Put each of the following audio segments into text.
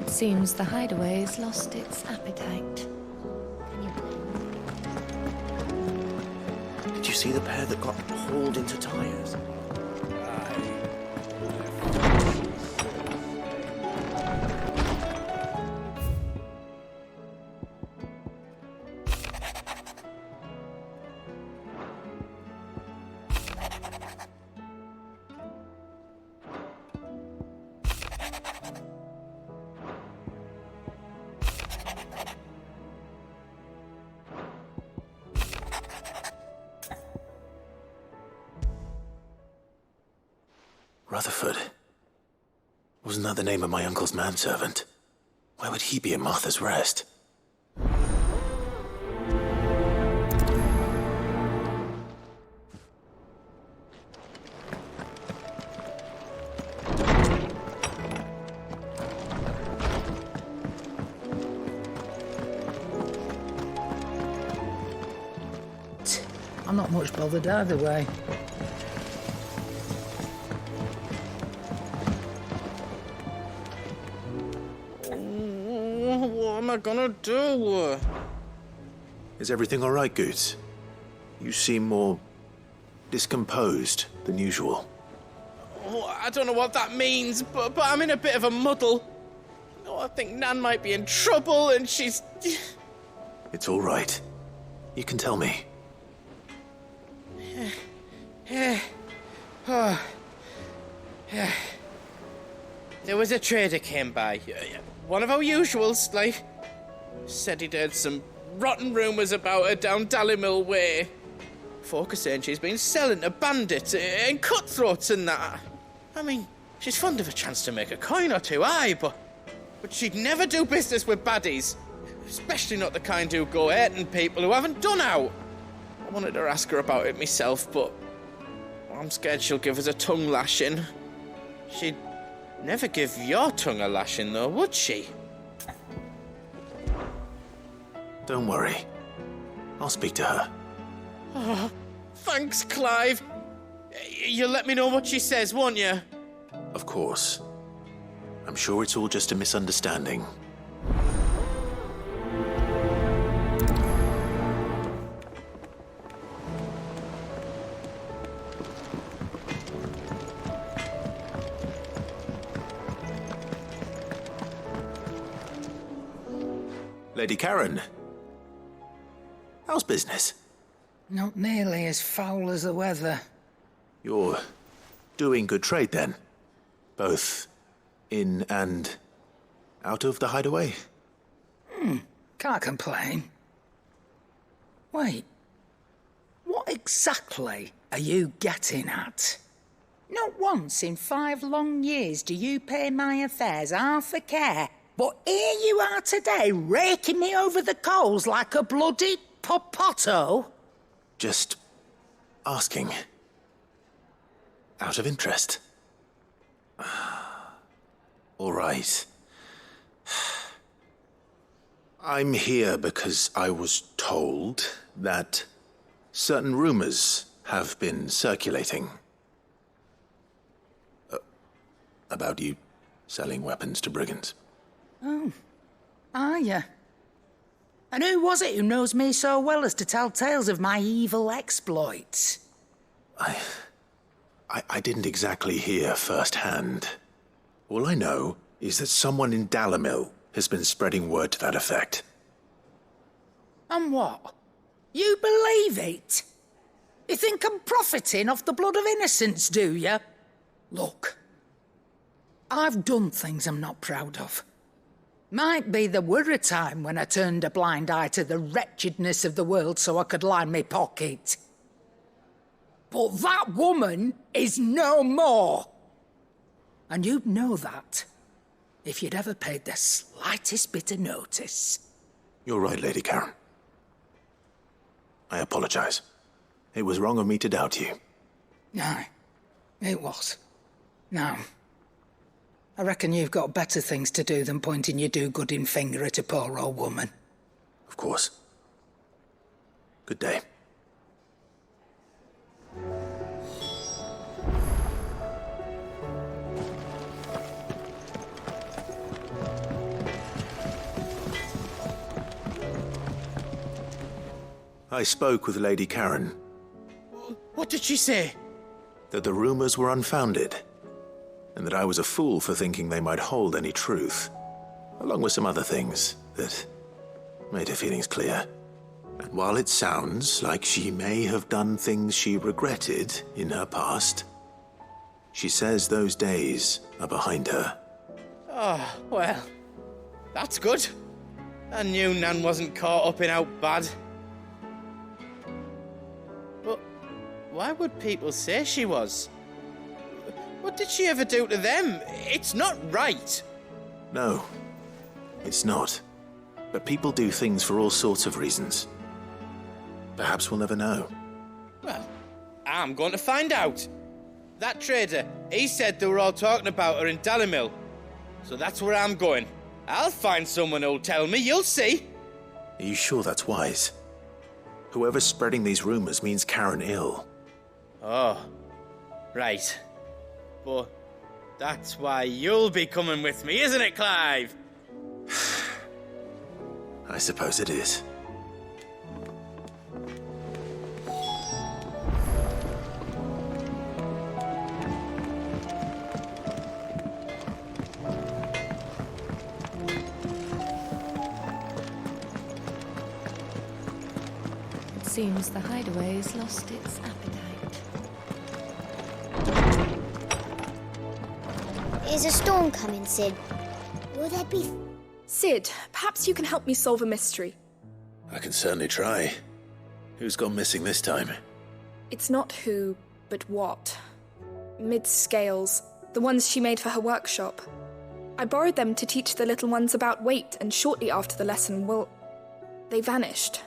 Seems the hideaway's lost its appetite. Did you see the pair that got hauled into tires? Rutherford. Wasn't that the name of my uncle's manservant? Why would he be at Martha's Rest? I'm not much bothered either way. What am I gonna do? Is everything all right, Goots? You seem more discomposed than usual. Oh, I don't know what that means, but I'm in a bit of a muddle. Oh, I think Nan might be in trouble, and she's... It's all right. You can tell me. There was a trader came by. One of our usuals, like. Said he'd heard some rotten rumours about her down Dallymill Way. Folk are saying she's been selling to bandits and cutthroats and that. I mean, she's fond of a chance to make a coin or two, aye, but she'd never do business with baddies. Especially not the kind who go hurting people who haven't done out. I wanted to ask her about it myself, but I'm scared she'll give us a tongue lashing. She'd never give your tongue a lashing, though, would she? Don't worry. I'll speak to her. Oh, thanks, Clive. You'll let me know what she says, won't you? Of course. I'm sure it's all just a misunderstanding. Lady Karen. How's business? Not nearly as foul as the weather. You're doing good trade, then? Both in and out of the hideaway? Can't complain. Wait. What exactly are you getting at? Not once in 5 long years do you pay my affairs half a care, but here you are today, raking me over the coals like a bloody popoto? Just asking. Out of interest. All right. I'm here because I was told that certain rumors have been circulating. About you selling weapons to brigands. Oh, are you? And who was it who knows me so well as to tell tales of my evil exploits? I didn't exactly hear firsthand. All I know is that someone in Dallymill has been spreading word to that effect. And what? You believe it? You think I'm profiting off the blood of innocents, do you? Look, I've done things I'm not proud of. Might be there were a time when I turned a blind eye to the wretchedness of the world so I could line my pocket. But that woman is no more. And you'd know that if you'd ever paid the slightest bit of notice. You're right, Lady Karen. I apologize. It was wrong of me to doubt you. Aye, it was. Now, I reckon you've got better things to do than pointing your do-gooding finger at a poor old woman. Of course. Good day. I spoke with Lady Karen. What did she say? That the rumors were unfounded, and that I was a fool for thinking they might hold any truth, along with some other things that made her feelings clear. And while it sounds like she may have done things she regretted in her past, she says those days are behind her. Oh, well, that's good. I knew Nan wasn't caught up in out bad. But why would people say she was? What did she ever do to them? It's not right. No, it's not. But people do things for all sorts of reasons. Perhaps we'll never know. Well, I'm going to find out. That trader, he said they were all talking about her in Dalimil. So that's where I'm going. I'll find someone who'll tell me, you'll see. Are you sure that's wise? Whoever's spreading these rumors means Karen ill. Oh, right. But that's why you'll be coming with me, isn't it, Clive? I suppose it is. It seems the hideaway's lost its appetite. Is a storm coming, Sid? Will there be... Sid, perhaps you can help me solve a mystery. I can certainly try. Who's gone missing this time? It's not who, but what. Mid-scales, the ones she made for her workshop. I borrowed them to teach the little ones about weight, and shortly after the lesson, well, they vanished.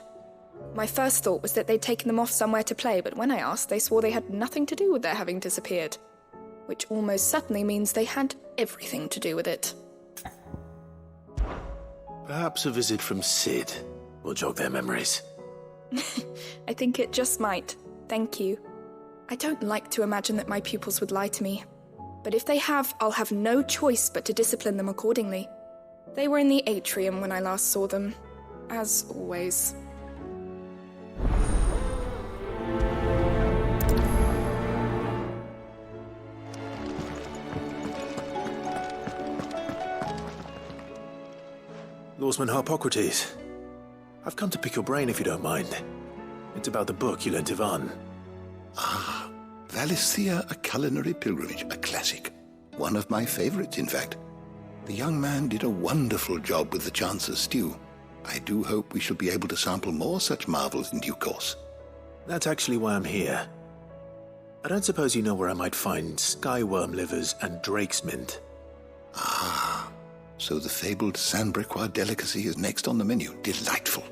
My first thought was that they'd taken them off somewhere to play, but when I asked, they swore they had nothing to do with their having disappeared. Which almost certainly means they had everything to do with it. Perhaps a visit from Sid will jog their memories. I think it just might. Thank you. I don't like to imagine that my pupils would lie to me. But if they have, I'll have no choice but to discipline them accordingly. They were in the atrium when I last saw them. As always. Lawsman Harpocrates, I've come to pick your brain if you don't mind. It's about the book you lent Ivan. Ah, Valisthea, A Culinary Pilgrimage, a classic. One of my favorites, in fact. The young man did a wonderful job with the Chance's stew. I do hope we shall be able to sample more such marvels in due course. That's actually why I'm here. I don't suppose you know where I might find skyworm livers and drake's mint. Ah, so the fabled Sandbrequois delicacy is next on the menu. Delightful.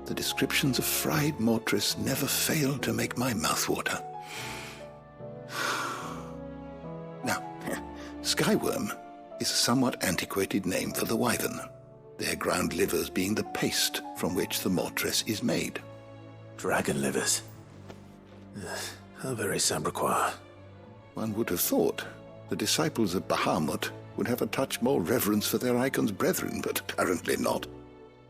The descriptions of fried mortress never fail to make my mouth water. Now, skyworm is a somewhat antiquated name for the wyvern, their ground livers being the paste from which the mortress is made. Dragon livers. How very Sandbrequois. One would have thought the disciples of Bahamut would have a touch more reverence for their icon's brethren, but apparently not.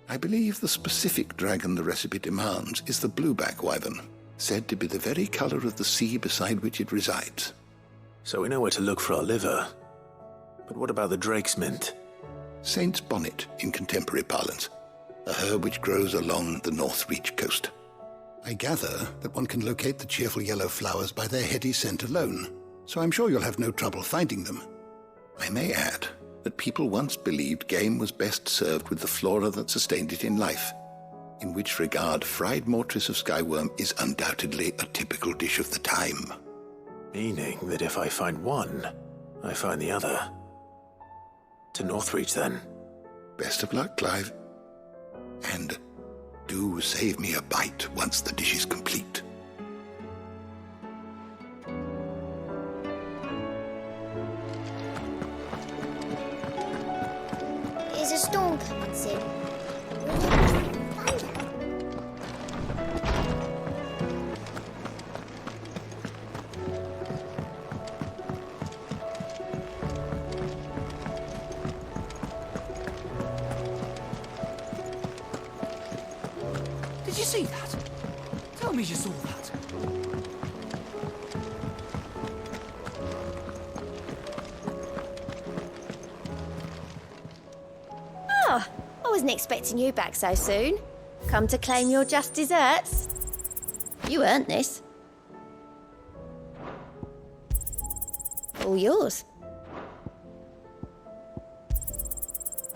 I believe the specific dragon the recipe demands is the blueback wyvern, said to be the very color of the sea beside which it resides. So we know where to look for our liver. But what about the drake's mint? Saint's bonnet in contemporary parlance, a herb which grows along the North Reach coast. I gather that one can locate the cheerful yellow flowers by their heady scent alone, so I'm sure you'll have no trouble finding them. I may add that people once believed game was best served with the flora that sustained it in life, in which regard fried mortress of skyworm is undoubtedly a typical dish of the time. Meaning that if I find one, I find the other. To Northreach, then. Best of luck, Clive. And do save me a bite once the dish is complete. Is a storm coming, Sid? Will there be thunder? Did you see that? Tell me you saw that. Oh, I wasn't expecting you back so soon. Come to claim your just desserts? You earned this. All yours.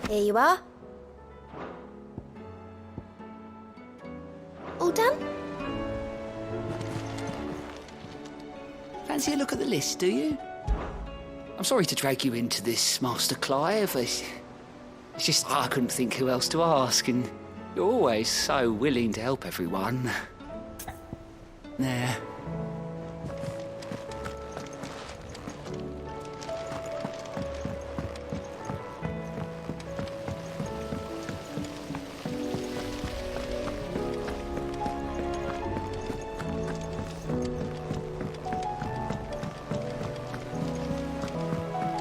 Here you are. All done? Fancy a look at the list, do you? I'm sorry to drag you into this, Master Clive. It's just I couldn't think who else to ask, and you're always so willing to help everyone. There.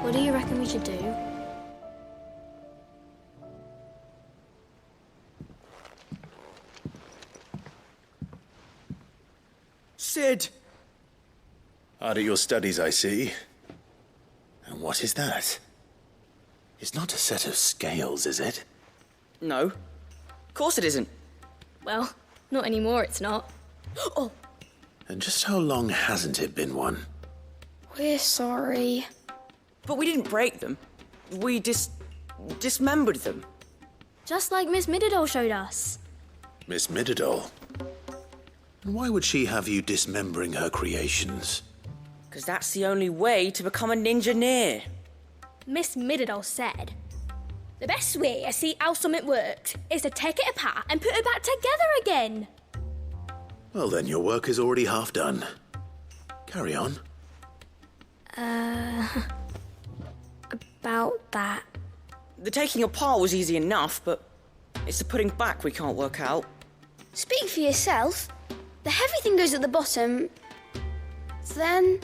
What do you reckon we should do? Sid! Hard at your studies, I see. And what is that? It's not a set of scales, is it? No. Of course it isn't. Well, not anymore, it's not. Oh! And just how long hasn't it been one? We're sorry. But we didn't break them. We dismembered them. Just like Miss Mididol showed us. Miss Mididol? And why would she have you dismembering her creations? Because that's the only way to become a ninja-neer. Miss Mididol said, the best way to see how something works is to take it apart and put it back together again. Well then, your work is already half done. Carry on. About that. The taking apart was easy enough, but it's the putting back we can't work out. Speak for yourself. The heavy thing goes at the bottom. Then...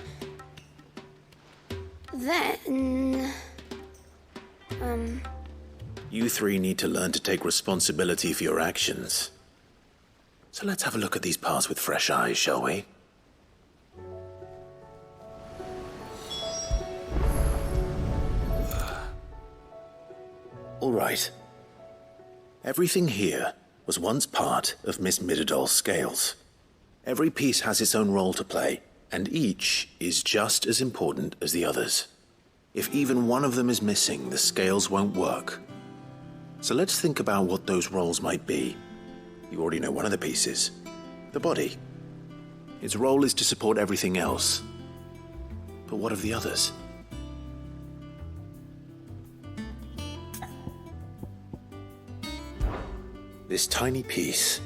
You three need to learn to take responsibility for your actions. So let's have a look at these parts with fresh eyes, shall we? All right. Everything here was once part of Miss Mididol's scales. Every piece has its own role to play, and each is just as important as the others. If even one of them is missing, the scales won't work. So let's think about what those roles might be. You already know one of the pieces, the body. Its role is to support everything else. But what of the others? This tiny piece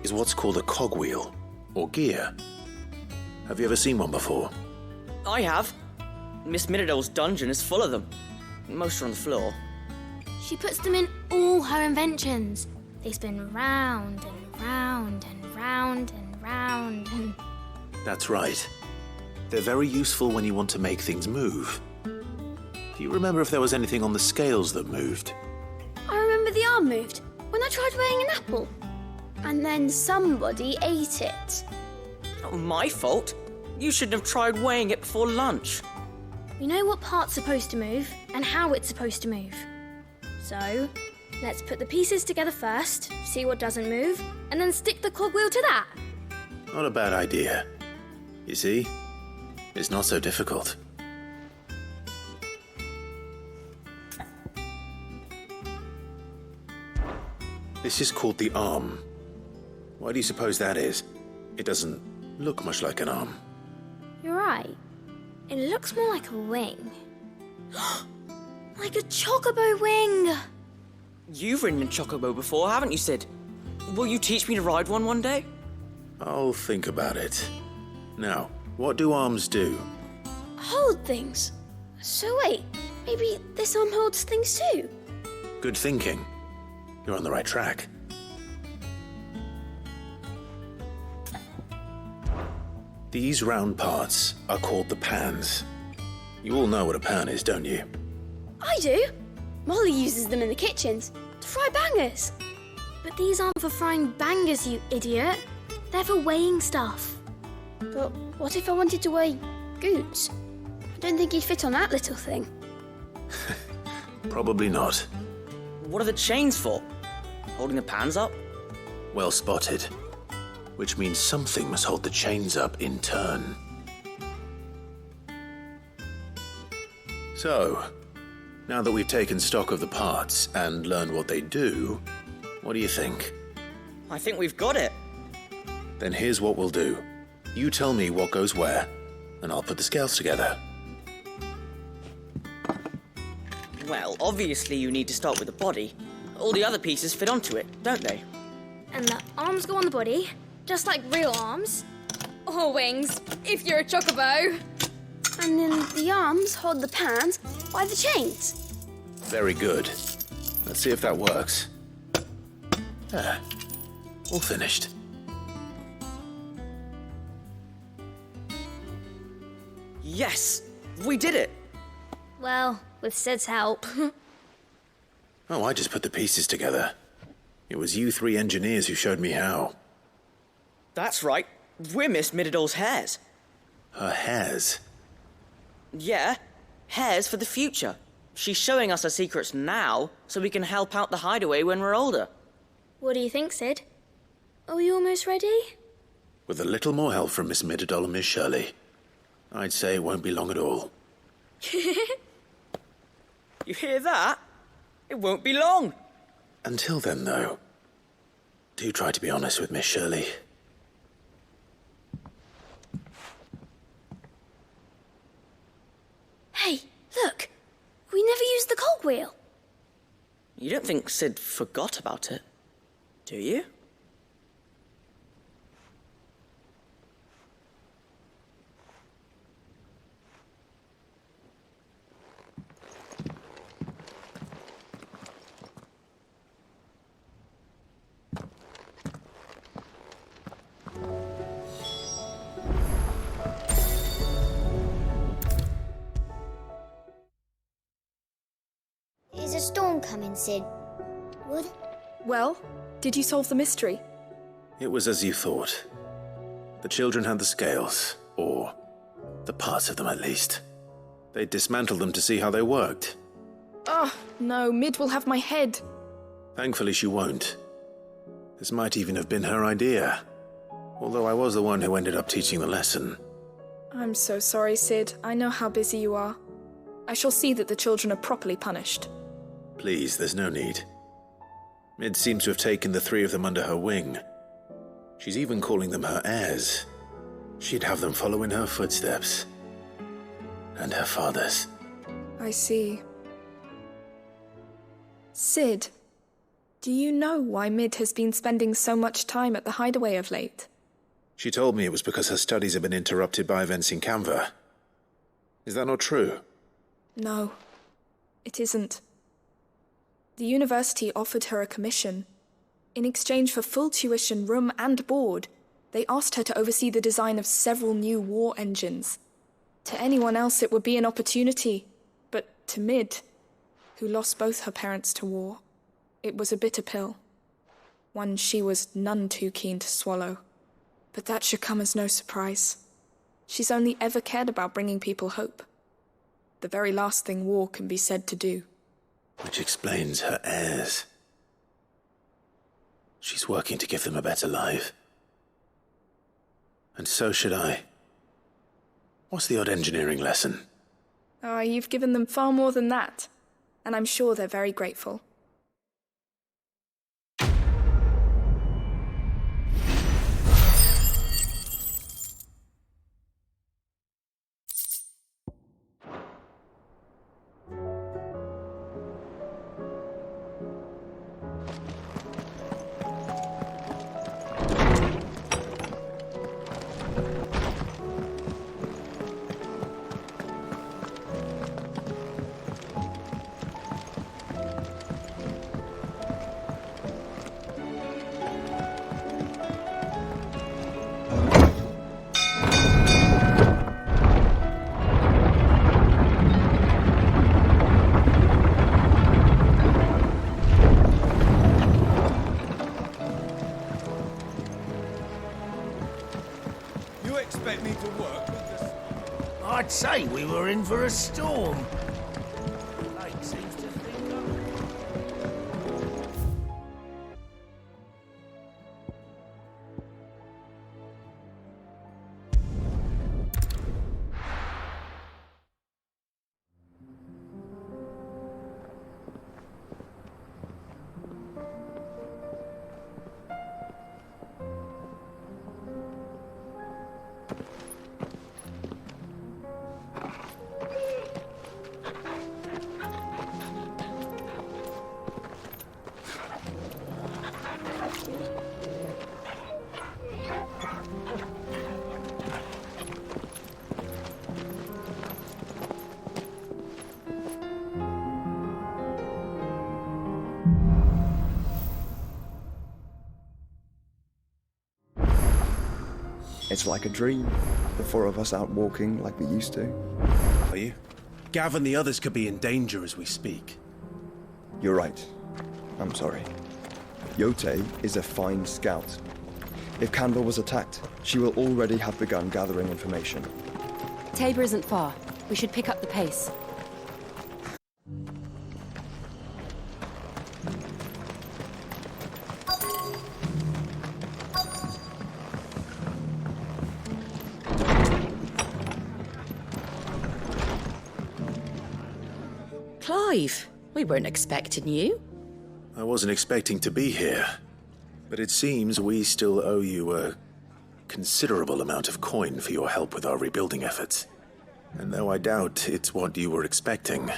is what's called a cogwheel, or gear. Have you ever seen one before? I have. Miss Mididol's dungeon is full of them. Most are on the floor. She puts them in all her inventions. They spin round and round and round and round and... That's right. They're very useful when you want to make things move. Do you remember if there was anything on the scales that moved? I remember the arm moved when I tried weighing an apple. And then somebody ate it. Not my fault. You shouldn't have tried weighing it before lunch. We know what part's supposed to move and how it's supposed to move. So, let's put the pieces together first, see what doesn't move, and then stick the cogwheel to that. Not a bad idea. You see, it's not so difficult. This is called the arm. Why do you suppose that is? It doesn't look much like an arm. You're right. It looks more like a wing. Like a chocobo wing! You've ridden a chocobo before, haven't you, Sid? Will you teach me to ride one day? I'll think about it. Now, what do arms do? Hold things. So wait, maybe this arm holds things too? Good thinking. You're on the right track. These round parts are called the pans. You all know what a pan is, don't you? I do. Molly uses them in the kitchens to fry bangers. But these aren't for frying bangers, you idiot. They're for weighing stuff. But what if I wanted to weigh goods? I don't think he'd fit on that little thing. Probably not. What are the chains for? Holding the pans up? Well spotted. Which means something must hold the chains up in turn. So, now that we've taken stock of the parts and learned what they do, what do you think? I think we've got it. Then here's what we'll do. You tell me what goes where, and I'll put the scales together. Well, obviously you need to start with the body. All the other pieces fit onto it, don't they? And the arms go on the body, just like real arms. Or wings, if you're a chocobo. And then the arms hold the pans by the chains. Very good. Let's see if that works. All finished. Yes! We did it! Well, with Sid's help. Oh, I just put the pieces together. It was you three engineers who showed me how. That's right. We're Miss Mididol's hairs. Her hairs? Yeah, hairs for the future. She's showing us her secrets now, so we can help out the hideaway when we're older. What do you think, Sid? Are we almost ready? With a little more help from Miss Mididol and Miss Shirley, I'd say it won't be long at all. You hear that? It won't be long. Until then, though, do try to be honest with Miss Shirley. Hey, look! We never used the cogwheel. You don't think Sid forgot about it, do you? Is a storm coming, Sid? What? Well, did you solve the mystery? It was as you thought. The children had the scales, or the parts of them at least. They dismantled them to see how they worked. Oh, no, Mid will have my head. Thankfully she won't. This might even have been her idea. Although I was the one who ended up teaching the lesson. I'm so sorry, Sid. I know how busy you are. I shall see that the children are properly punished. Please, there's no need. Mid seems to have taken the three of them under her wing. She's even calling them her heirs. She'd have them follow in her footsteps. And her father's. I see. Sid, do you know why Mid has been spending so much time at the hideaway of late? She told me it was because her studies have been interrupted by events in Canva. Is that not true? No, it isn't. The university offered her a commission. In exchange for full tuition, room and board, they asked her to oversee the design of several new war engines. To anyone else it would be an opportunity, but to Mid, who lost both her parents to war, it was a bitter pill. One she was none too keen to swallow. But that should come as no surprise. She's only ever cared about bringing people hope. The very last thing war can be said to do. Which explains her heirs. She's working to give them a better life. And so should I. What's the odd engineering lesson? Oh, you've given them far more than that. And I'm sure they're very grateful. I'd say we were in for a storm. The lake seems to think up. It's like a dream. The four of us out walking like we used to. Are you? Gav and the others could be in danger as we speak. You're right. I'm sorry. Yote is a fine scout. If Candle was attacked, she will already have begun gathering information. Tabor isn't far. We should pick up the pace. Clive, we weren't expecting you. I wasn't expecting to be here, but it seems we still owe you a considerable amount of coin for your help with our rebuilding efforts. And though I doubt it's what you were expecting,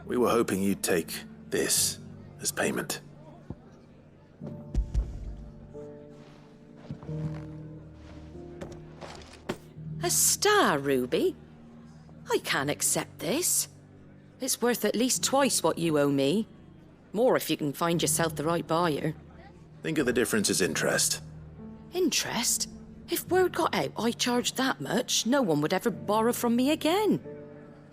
we were hoping you'd take this as payment. A star ruby? I can't accept this. It's worth at least twice what you owe me. More if you can find yourself the right buyer. Think of the difference as interest. Interest? If word got out I charged that much, no one would ever borrow from me again.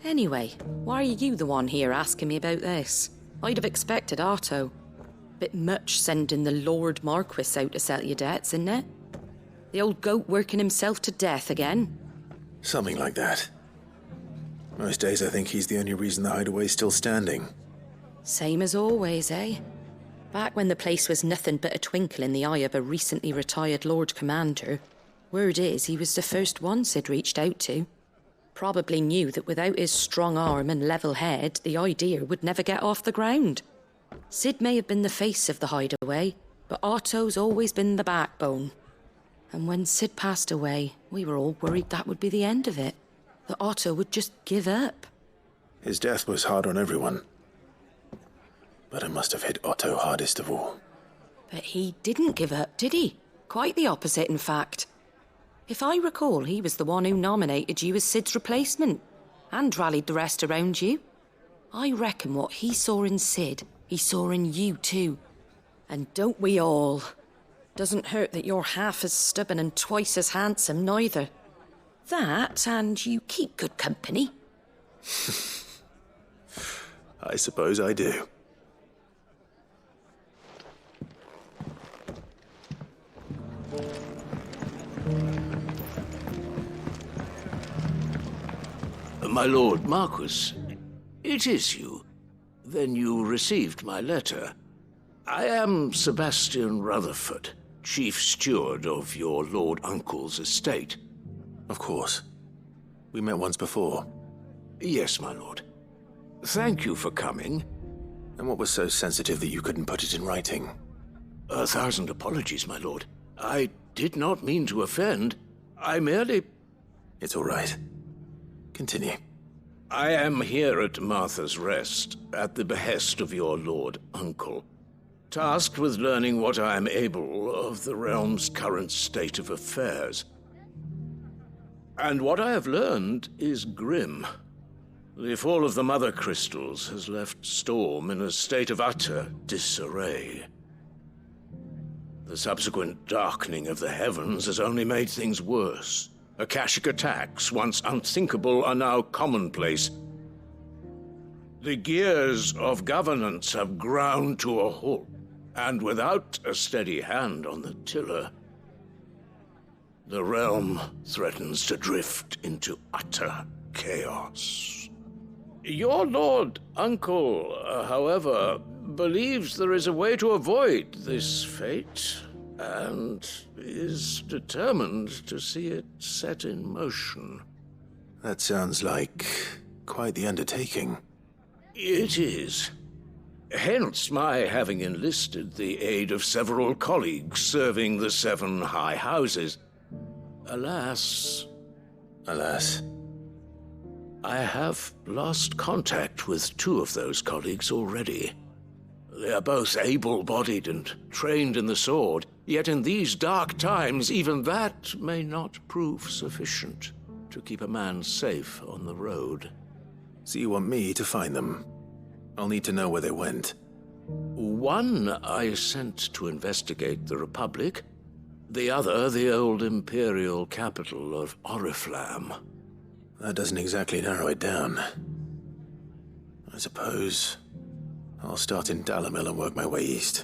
Anyway, why are you the one here asking me about this? I'd have expected Otto. Bit much sending the Lord Marquis out to settle your debts, isn't it? The old goat working himself to death again? Something like that. Most days I think he's the only reason the hideaway's still standing. Same as always, eh? Back when the place was nothing but a twinkle in the eye of a recently retired Lord Commander, word is he was the first one Sid reached out to. Probably knew that without his strong arm and level head, the idea would never get off the ground. Sid may have been the face of the hideaway, but Otto's always been the backbone. And when Sid passed away, we were all worried that would be the end of it. That Otto would just give up. His death was hard on everyone. But it must have hit Otto hardest of all. But he didn't give up, did he? Quite the opposite, in fact. If I recall, he was the one who nominated you as Sid's replacement, and rallied the rest around you. I reckon what he saw in Sid, he saw in you too. And don't we all? Doesn't hurt that you're half as stubborn and twice as handsome, neither. That, and you keep good company. I suppose I do. My Lord Marquis, it is you. Then you received my letter. I am Sebastian Rutherford, Chief Steward of your Lord Uncle's estate. Of course. We met once before. Yes, my lord. Thank you for coming. And what was so sensitive that you couldn't put it in writing? 1,000 apologies, my lord. I did not mean to offend. I merely... It's all right. Continue. I am here at Martha's Rest, at the behest of your Lord Uncle, tasked with learning what I am able of the realm's current state of affairs. And what I have learned is grim. The fall of the Mother Crystals has left Storm in a state of utter disarray. The subsequent darkening of the heavens has only made things worse. Akashic attacks, once unthinkable, are now commonplace. The gears of governance have ground to a halt, and without a steady hand on the tiller, The realm threatens to drift into utter chaos. Your Lord Uncle, however, believes there is a way to avoid this fate, and is determined to see it set in motion. That sounds like quite the undertaking. It is. Hence my having enlisted the aid of several colleagues serving the 7 high houses. Alas, I have lost contact with 2 of those colleagues already. They are both able-bodied and trained in the sword, yet in these dark times even that may not prove sufficient to keep a man safe on the road. So you want me to find them? I'll need to know where they went. One I sent to investigate the Republic, the other the old Imperial capital of Oriflamme. That doesn't exactly narrow it down. I suppose I'll start in Dalimil and work my way east.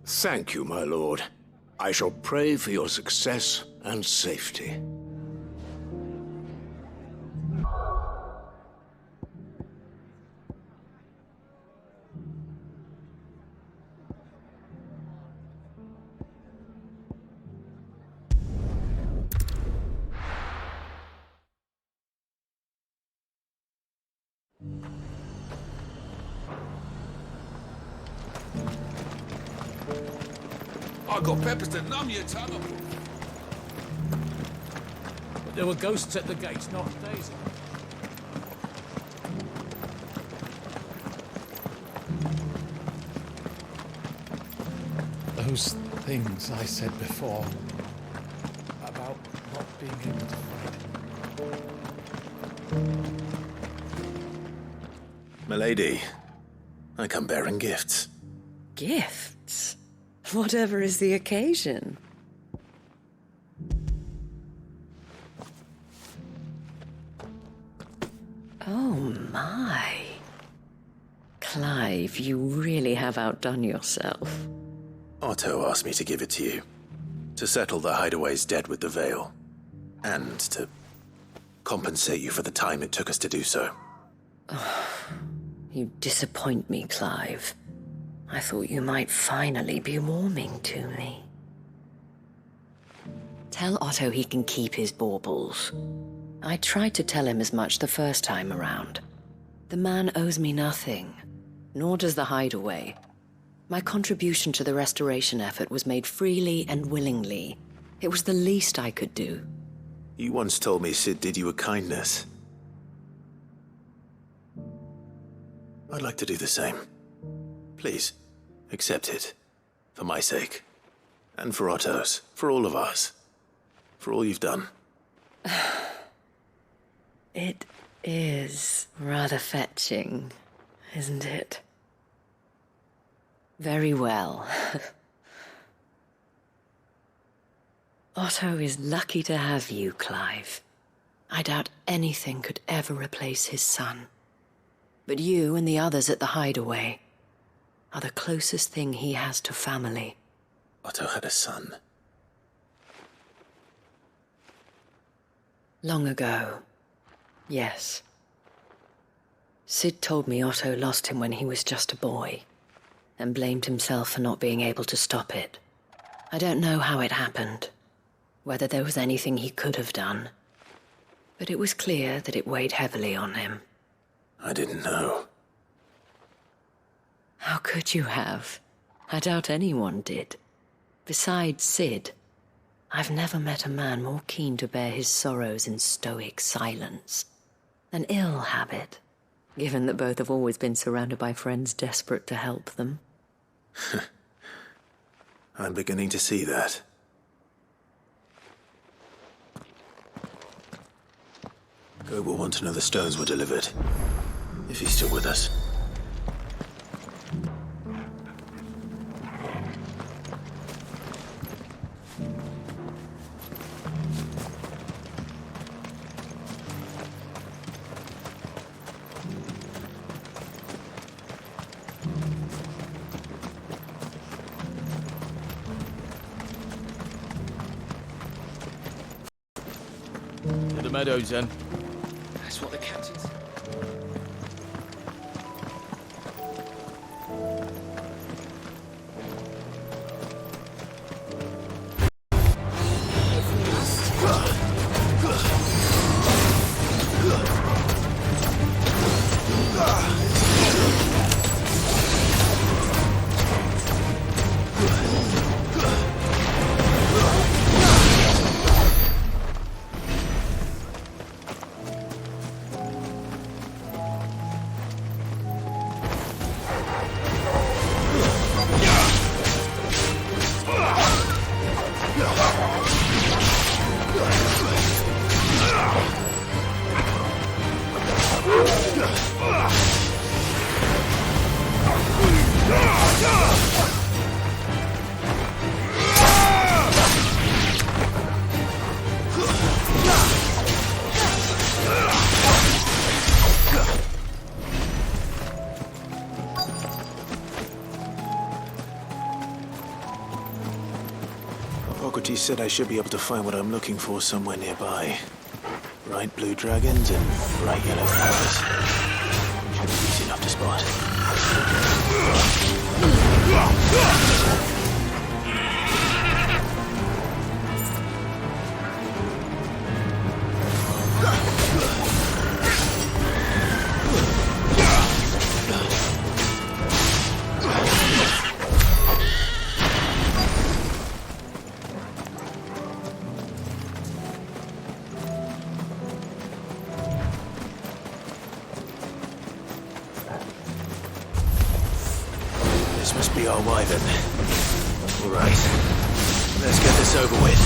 Thank you, my lord. I shall pray for your success and safety. I got peppers to numb your tongue. But there were ghosts at the gates, not Daisy. Those things I said before about not being able to fight. Milady, I come bearing gifts. Gifts? Whatever is the occasion. Oh my. Clive, you really have outdone yourself. Otto asked me to give it to you. To settle the Hideaway's debt with the Veil. And to compensate you for the time it took us to do so. You disappoint me, Clive. I thought you might finally be warming to me. Tell Otto he can keep his baubles. I tried to tell him as much the first time around. The man owes me nothing, nor does the Hideaway. My contribution to the restoration effort was made freely and willingly. It was the least I could do. You once told me Sid did you a kindness. I'd like to do the same. Please, accept it. For my sake. And for Otto's. For all of us. For all you've done. It is rather fetching, isn't it? Very well. Otto is lucky to have you, Clive. I doubt anything could ever replace his son. But you and the others at the Hideaway are the closest thing he has to family. Otto had a son. Long ago, yes. Sid told me Otto lost him when he was just a boy, and blamed himself for not being able to stop it. I don't know how it happened, whether there was anything he could have done, but it was clear that it weighed heavily on him. I didn't know. How could you have? I doubt anyone did. Besides Sid, I've never met a man more keen to bear his sorrows in stoic silence. An ill habit, given that both have always been surrounded by friends desperate to help them. I'm beginning to see that. Gob will want to know the stones were delivered. If he's still with us. meadows, then. That's what the captain's... He said I should be able to find what I'm looking for somewhere nearby. Bright blue dragons and bright yellow flowers. Should be easy enough to spot. Be our wyvern. All right, let's get this over with.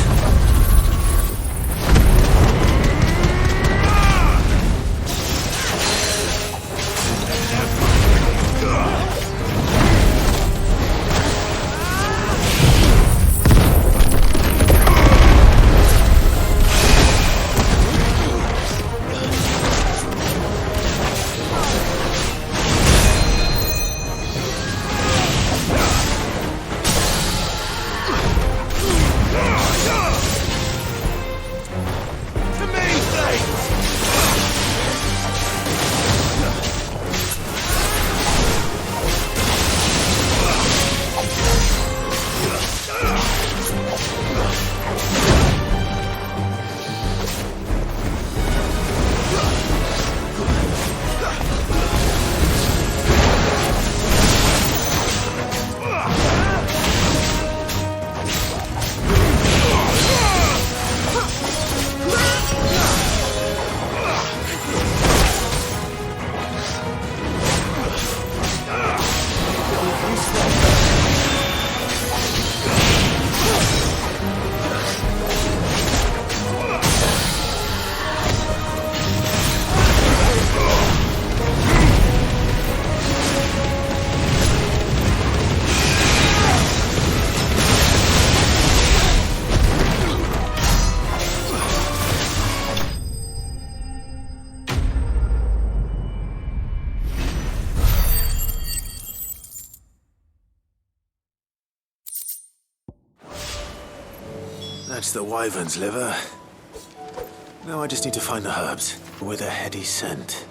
That's the wyvern's liver. Now I just need to find the herbs with a heady scent.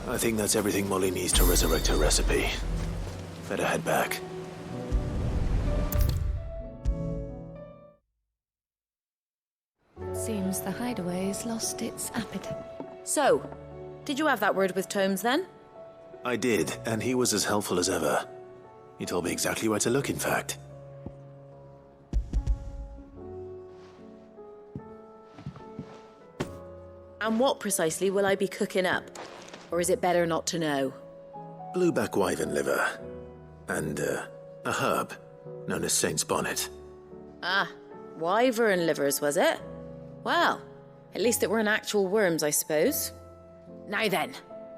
I think that's everything Molly needs to resurrect her recipe. Better head back. Seems the hideaway's lost its appetite. So, did you have that word with Tomes then? I did, and he was as helpful as ever. He told me exactly where to look, in fact. And what precisely will I be cooking up? Or is it better not to know? Blueback wyvern liver. And, a herb known as Saint's Bonnet. Ah, wyvern livers, was it? Well, at least it weren't actual worms, I suppose. Now then,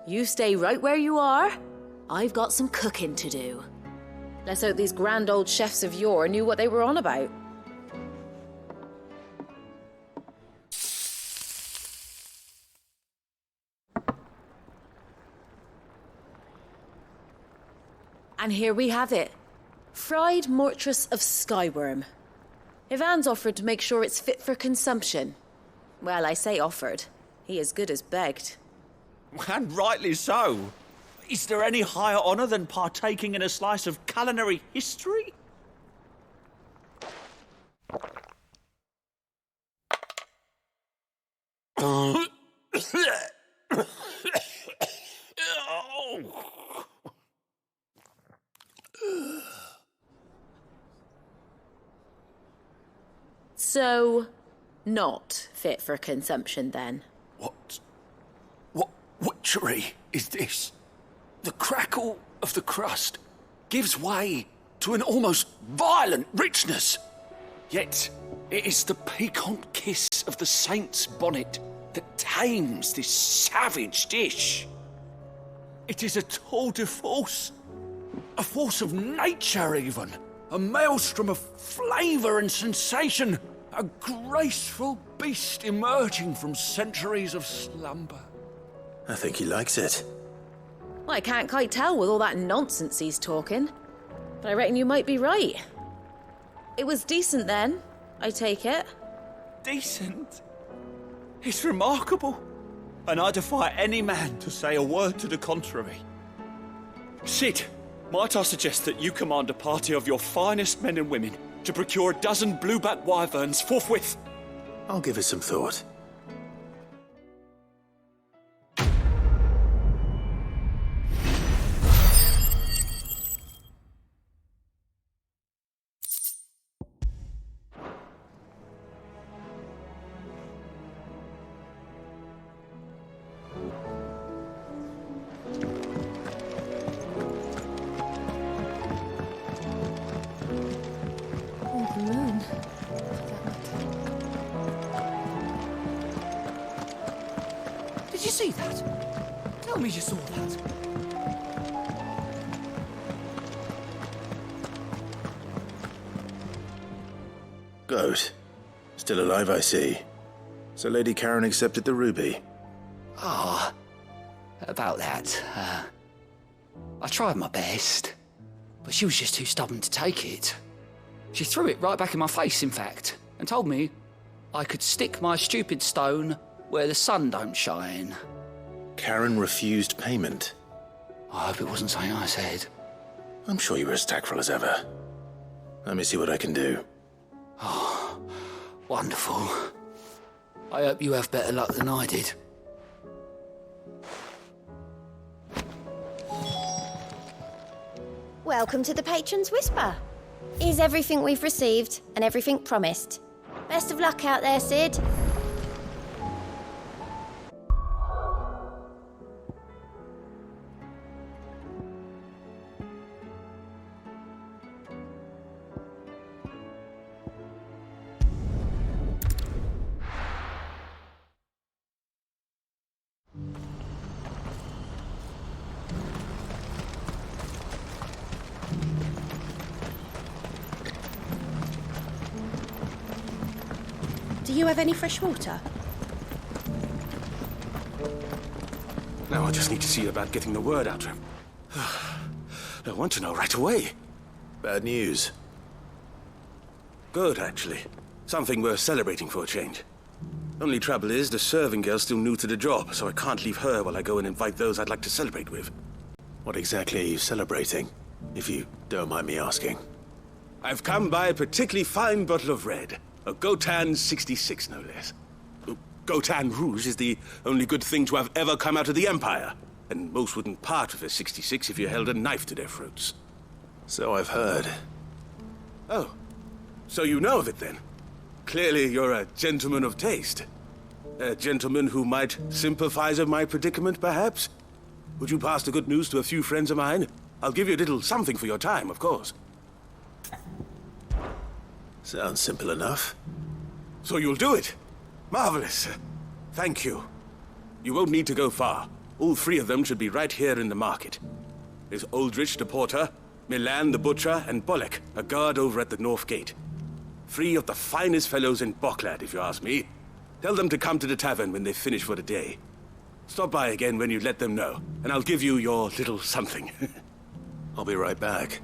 you stay right where you are. I've got some cooking to do. Let's hope these grand old chefs of yore knew what they were on about. And here we have it. Fried mortress of skyworm. Ivan's offered to make sure it's fit for consumption. Well, I say offered. He as good as begged. And rightly so. Is there any higher honour than partaking in a slice of culinary history? So, not fit for consumption then? What witchery is this? The crackle of the crust gives way to an almost violent richness. Yet, it is the piquant kiss of the saint's bonnet that tames this savage dish. It is a tour de force, a force of nature even, a maelstrom of flavour and sensation, a graceful beast emerging from centuries of slumber. I think he likes it. Well, I can't quite tell with all that nonsense he's talking, but I reckon you might be right. It was decent then, I take it. Decent? It's remarkable, and I defy any man to say a word to the contrary. Sid, might I suggest that you command a party of your finest men and women to procure a dozen blueback wyverns forthwith? I'll give it some thought. Did you see that? Tell me you saw that. Goat. Still alive, I see. So Lady Karen accepted the ruby. Ah, about that. I tried my best, but she was just too stubborn to take it. She threw it right back in my face, in fact, and told me I could stick my stupid stone where the sun don't shine. Karen refused payment. I hope it wasn't something I said. I'm sure you were as tactful as ever. Let me see what I can do. Oh, wonderful. I hope you have better luck than I did. Welcome to the Patron's Whisper. Here's everything we've received and everything promised. Best of luck out there, Sid. Do you have any fresh water? Now I just need to see about getting the word out to him. I want to know right away. Bad news. Good, actually. Something worth celebrating for a change. Only trouble is, the serving girl's still new to the job, so I can't leave her while I go and invite those I'd like to celebrate with. What exactly are you celebrating, if you don't mind me asking? I've come by a particularly fine bottle of red. A Gotan 66, no less. Gotan Rouge is the only good thing to have ever come out of the Empire, and most wouldn't part with a 66 if you held a knife to their throats. So I've heard. Oh, so you know of it then? Clearly you're a gentleman of taste. A gentleman who might sympathize with my predicament, perhaps? Would you pass the good news to a few friends of mine? I'll give you a little something for your time, of course. Sounds simple enough. So you'll do it? Marvelous. Thank you. You won't need to go far. All three of them should be right here in the market. There's Aldrich the porter, Milan the butcher, and Bollock, a guard over at the north gate. 3 of the finest fellows in Boklad, if you ask me. Tell them to come to the tavern when they finish for the day. Stop by again when you let them know, and I'll give you your little something. I'll be right back.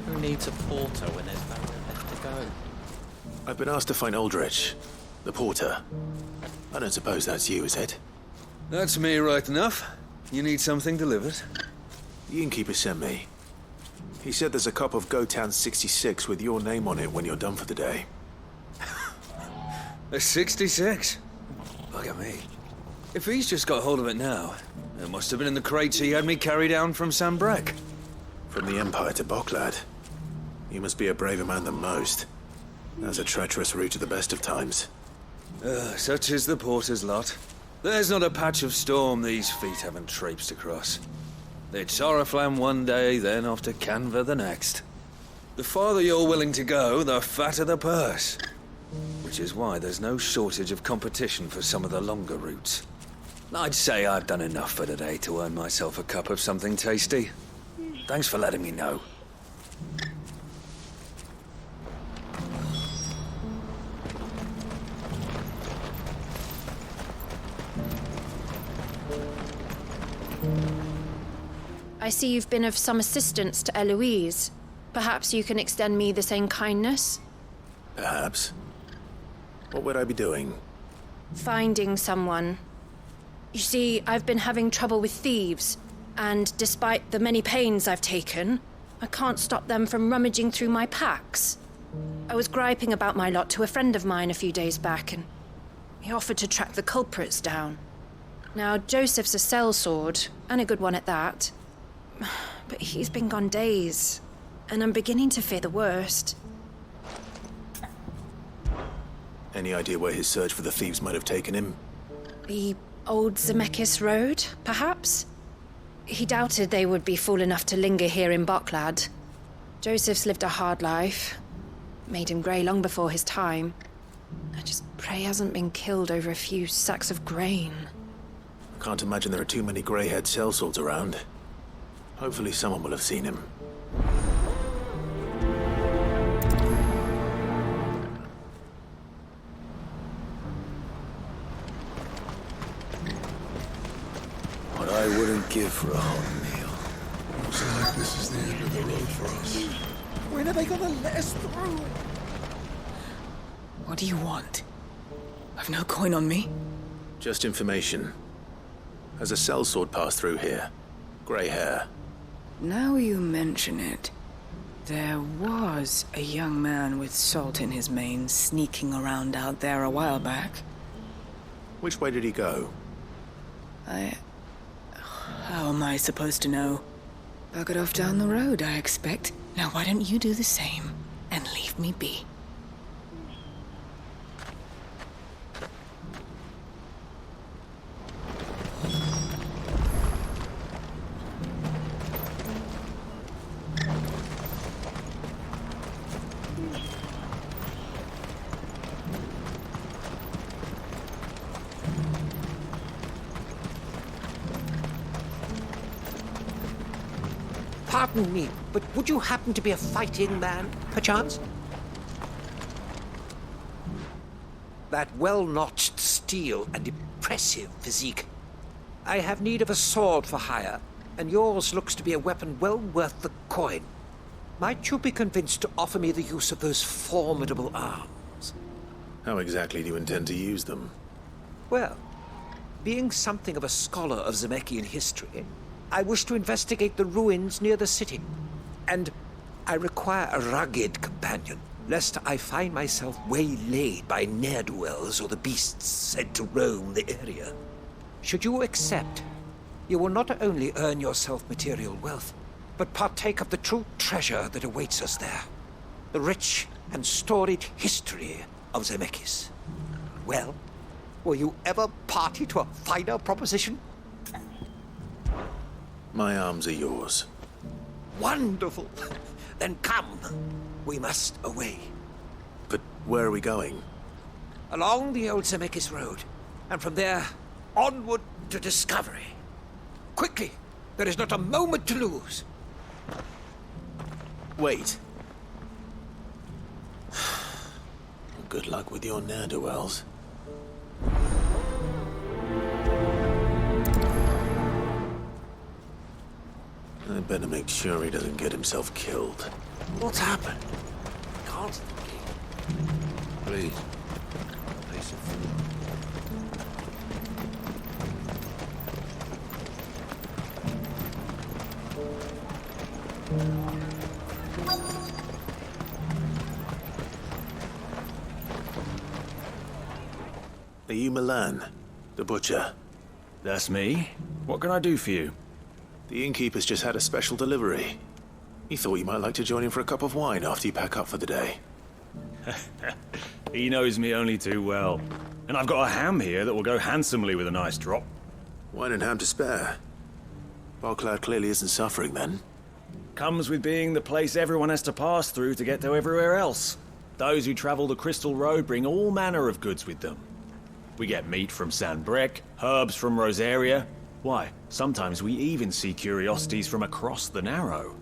Who needs a porter when there's nowhere left to go? I've been asked to find Aldrich, the porter. I don't suppose that's you, is it? That's me right enough. You need something delivered? The innkeeper sent me. He said there's a cup of Gotan 66 with your name on it when you're done for the day. A 66? Bugger me. If he's just got hold of it now, it must have been in the crates he had me carry down from Sambrek. From the Empire to Boklad. You must be a braver man than most. That's a treacherous route at the best of times. Such is the porter's lot. There's not a patch of storm these feet haven't traipsed across. It's Oriflamme one day, then off to Canva the next. The farther you're willing to go, the fatter the purse. Which is why there's no shortage of competition for some of the longer routes. I'd say I've done enough for today to earn myself a cup of something tasty. Thanks for letting me know. I see you've been of some assistance to Eloise. Perhaps you can extend me the same kindness? Perhaps. What would I be doing? Finding someone. You see, I've been having trouble with thieves, and despite the many pains I've taken, I can't stop them from rummaging through my packs. I was griping about my lot to a friend of mine a few days back, and he offered to track the culprits down. Now, Joseph's a sellsword, and a good one at that. But he's been gone days, and I'm beginning to fear the worst. Any idea where his search for the thieves might have taken him? The old Zemeckis Road, perhaps? He doubted they would be fool enough to linger here in Boklad. Joseph's lived a hard life. Made him grey long before his time. I just pray he hasn't been killed over a few sacks of grain. I can't imagine there are too many grey-haired sellswords around. Hopefully someone will have seen him. What I wouldn't give for a hot meal. Looks like this is the end of the road for us. When are they gonna let us through? What do you want? I've no coin on me. Just information. Has a sellsword passed through here? Grey hair. Now you mention it, there was a young man with salt in his mane sneaking around out there a while back. Which way did he go? How am I supposed to know? Buggered off down the road, I expect. Now why don't you do the same and leave me be? Pardon me, but would you happen to be a fighting man, perchance? That well-notched steel and impressive physique. I have need of a sword for hire, and yours looks to be a weapon well worth the coin. Might you be convinced to offer me the use of those formidable arms? How exactly do you intend to use them? Well, being something of a scholar of Zemeckis history, I wish to investigate the ruins near the city. And I require a rugged companion, lest I find myself waylaid by ne'er-do-wells or the beasts said to roam the area. Should you accept, you will not only earn yourself material wealth, but partake of the true treasure that awaits us there. The rich and storied history of Zemeckis. Well, were you ever party to a finer proposition? My arms are yours. Wonderful! Then come. We must away. But where are we going? Along the old Zemeckis Road, and from there, onward to discovery. Quickly! There is not a moment to lose. Wait. Good luck with your ne'er-do-wells. I better make sure he doesn't get himself killed. What's happened? Can't. Please. Place of food. Are you Milan, the butcher? That's me. What can I do for you? The innkeeper's just had a special delivery. He thought you might like to join him for a cup of wine after you pack up for the day. He knows me only too well. And I've got a ham here that will go handsomely with a nice drop. Wine and ham to spare. Butler clearly isn't suffering then. Comes with being the place everyone has to pass through to get to everywhere else. Those who travel the Crystal Road bring all manner of goods with them. We get meat from San Brec, herbs from Rosaria. Why, sometimes we even see curiosities from across the Narrow.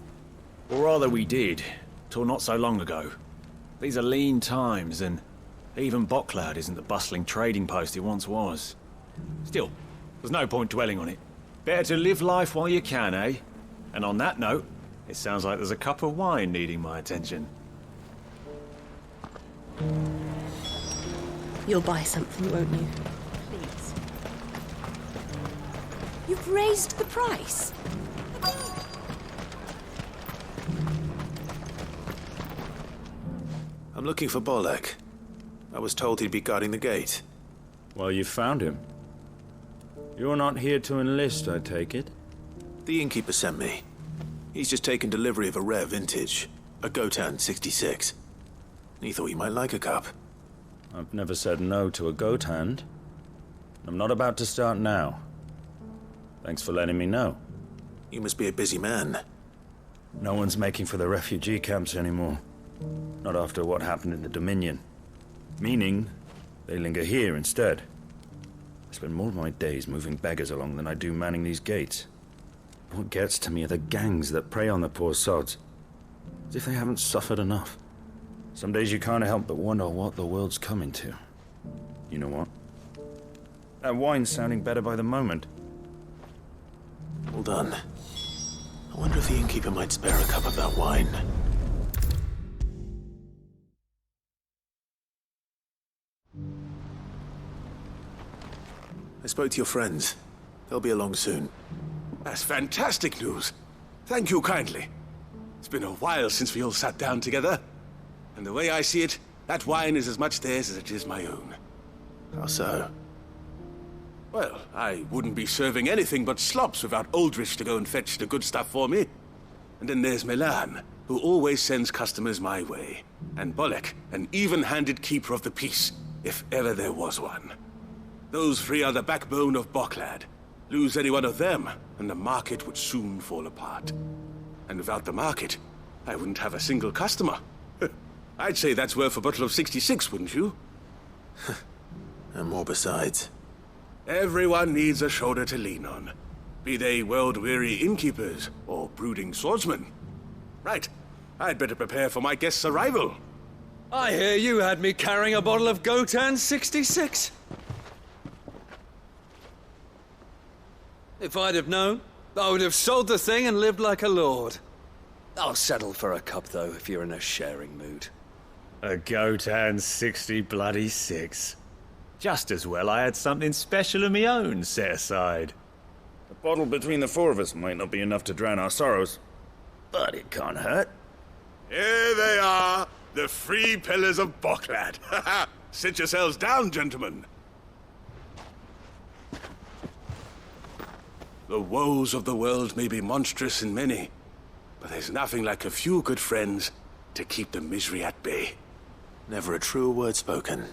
Or rather we did, till not so long ago. These are lean times, and even Botcloud isn't the bustling trading post it once was. Still, there's no point dwelling on it. Better to live life while you can, eh? And on that note, it sounds like there's a cup of wine needing my attention. You'll buy something, won't you? Please. You've raised the price. I'm looking for Bolek. I was told he'd be guarding the gate. Well, you found him. You're not here to enlist, I take it? The innkeeper sent me. He's just taken delivery of a rare vintage, a Gotan 66. He thought you might like a cup. I've never said no to a goat hand. I'm not about to start now. Thanks for letting me know. You must be a busy man. No one's making for the refugee camps anymore. Not after what happened in the Dominion. Meaning, they linger here instead. I spend more of my days moving beggars along than I do manning these gates. What gets to me are the gangs that prey on the poor sods. As if they haven't suffered enough. Some days you can't help but wonder what the world's coming to. You know what? That wine's sounding better by the moment. Well done. I wonder if the innkeeper might spare a cup of that wine. I spoke to your friends. They'll be along soon. That's fantastic news. Thank you kindly. It's been a while since we all sat down together. And the way I see it, that wine is as much theirs as it is my own. How so? Well, I wouldn't be serving anything but slops without Aldrich to go and fetch the good stuff for me. And then there's Milan, who always sends customers my way. And Bolek, an even-handed keeper of the peace, if ever there was one. Those three are the backbone of Botcloud. Lose any one of them, and the market would soon fall apart. And without the market, I wouldn't have a single customer. I'd say that's worth a bottle of 66, wouldn't you? And more besides. Everyone needs a shoulder to lean on. Be they world-weary innkeepers or brooding swordsmen. Right. I'd better prepare for my guest's arrival. I hear you had me carrying a bottle of Gotan 66. If I'd have known, I would have sold the thing and lived like a lord. I'll settle for a cup, though, if you're in a sharing mood. A Gotan 66. Just as well I had something special of my own set aside. A bottle between the four of us might not be enough to drown our sorrows, but it can't hurt. Here they are, the free pillars of Boklad. Sit yourselves down, gentlemen. The woes of the world may be monstrous and many, but there's nothing like a few good friends to keep the misery at bay. Never a truer word spoken.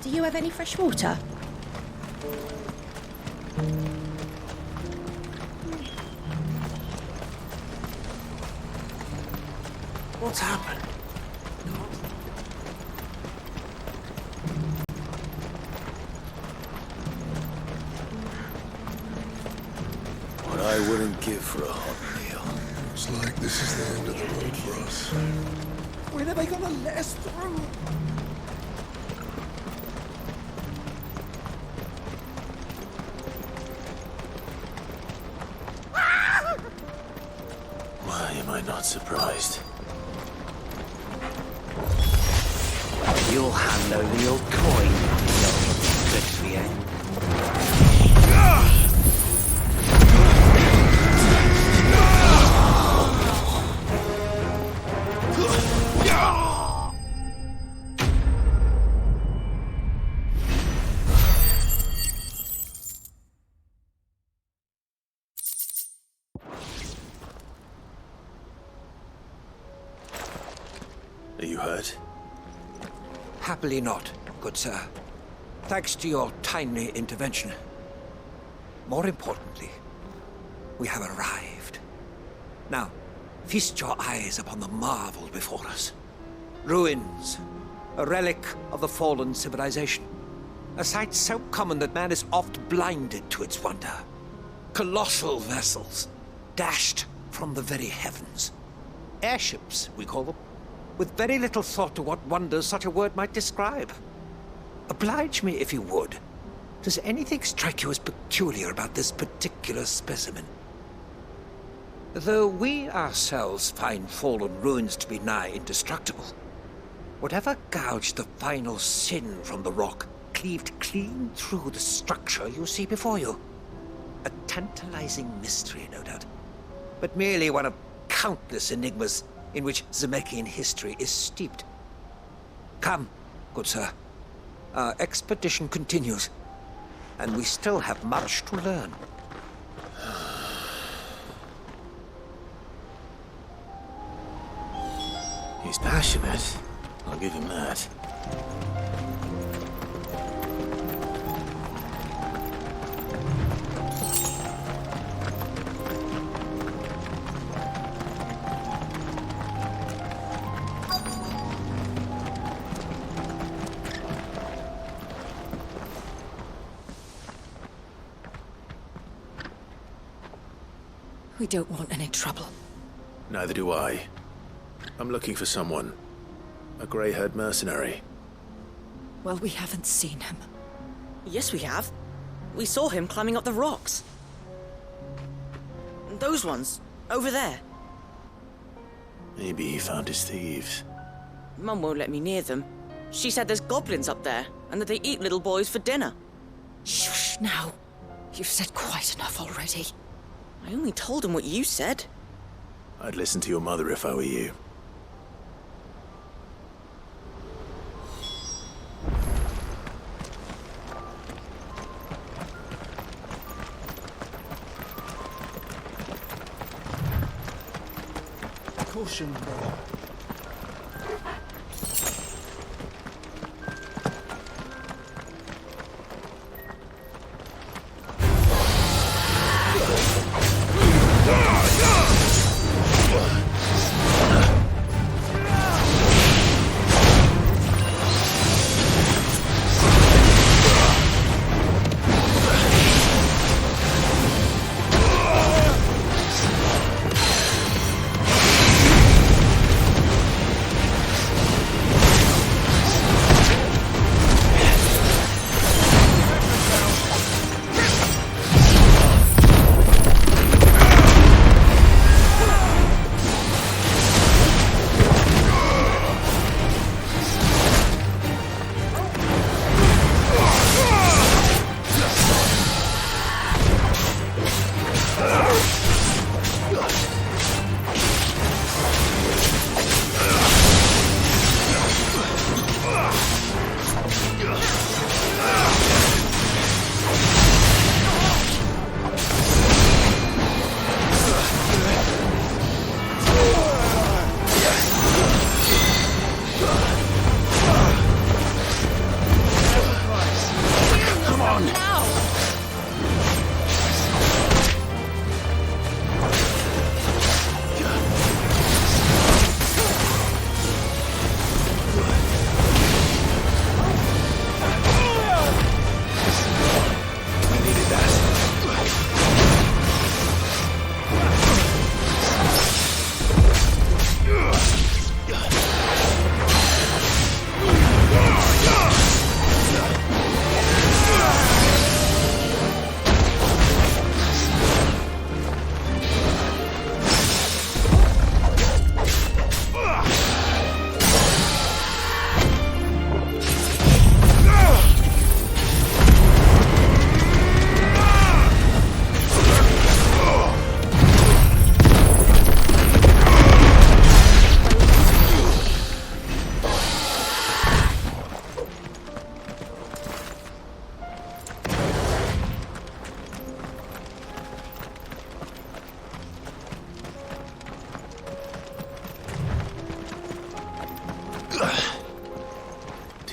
Do you have any fresh water? What's happened? What I wouldn't give for a hot meal. Looks like this is the end of the road for us. When are they gonna let us through? Why am I not surprised? You'll hand over your coin, Victoria. Are you hurt? Happily not, good sir. Thanks to your timely intervention. More importantly, we have arrived. Now, feast your eyes upon the marvel before us. Ruins, a relic of the fallen civilization. A sight so common that man is oft blinded to its wonder. Colossal vessels, dashed from the very heavens. Airships, we call them, with very little thought to what wonders such a word might describe. Oblige me if you would. Does anything strike you as peculiar about this particular specimen? Though we ourselves find fallen ruins to be nigh indestructible, whatever gouged the final sin from the rock cleaved clean through the structure you see before you. A tantalizing mystery, no doubt, but merely one of countless enigmas in which Zemeckyan history is steeped. Come, good sir. Our expedition continues, and we still have much to learn. He's passionate. I'll give him that. We don't want any trouble. Neither do I. I'm looking for someone. A grey-haired mercenary. Well, we haven't seen him. Yes, we have. We saw him climbing up the rocks. Those ones, over there. Maybe he found his thieves. Mum won't let me near them. She said there's goblins up there, and that they eat little boys for dinner. Shush now. You've said quite enough already. I only told him what you said. I'd listen to your mother if I were you. caution, brother.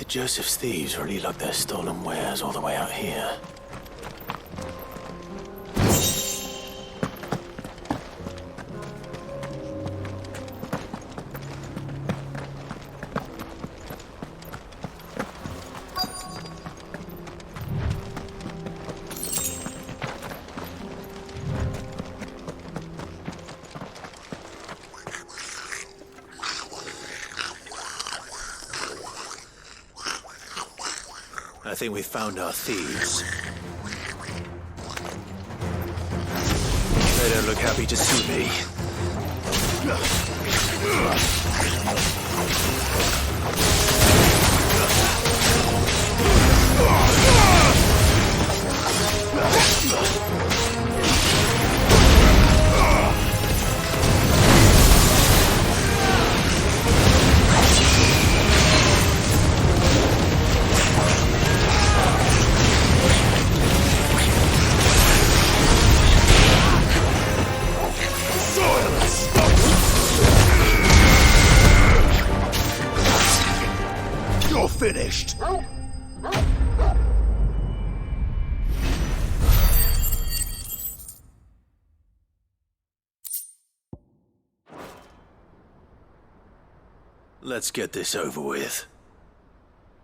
Joseph's thieves really lug their stolen wares all the way out here. I think we found our thieves. They don't look happy to see me. Finished. Let's get this over with.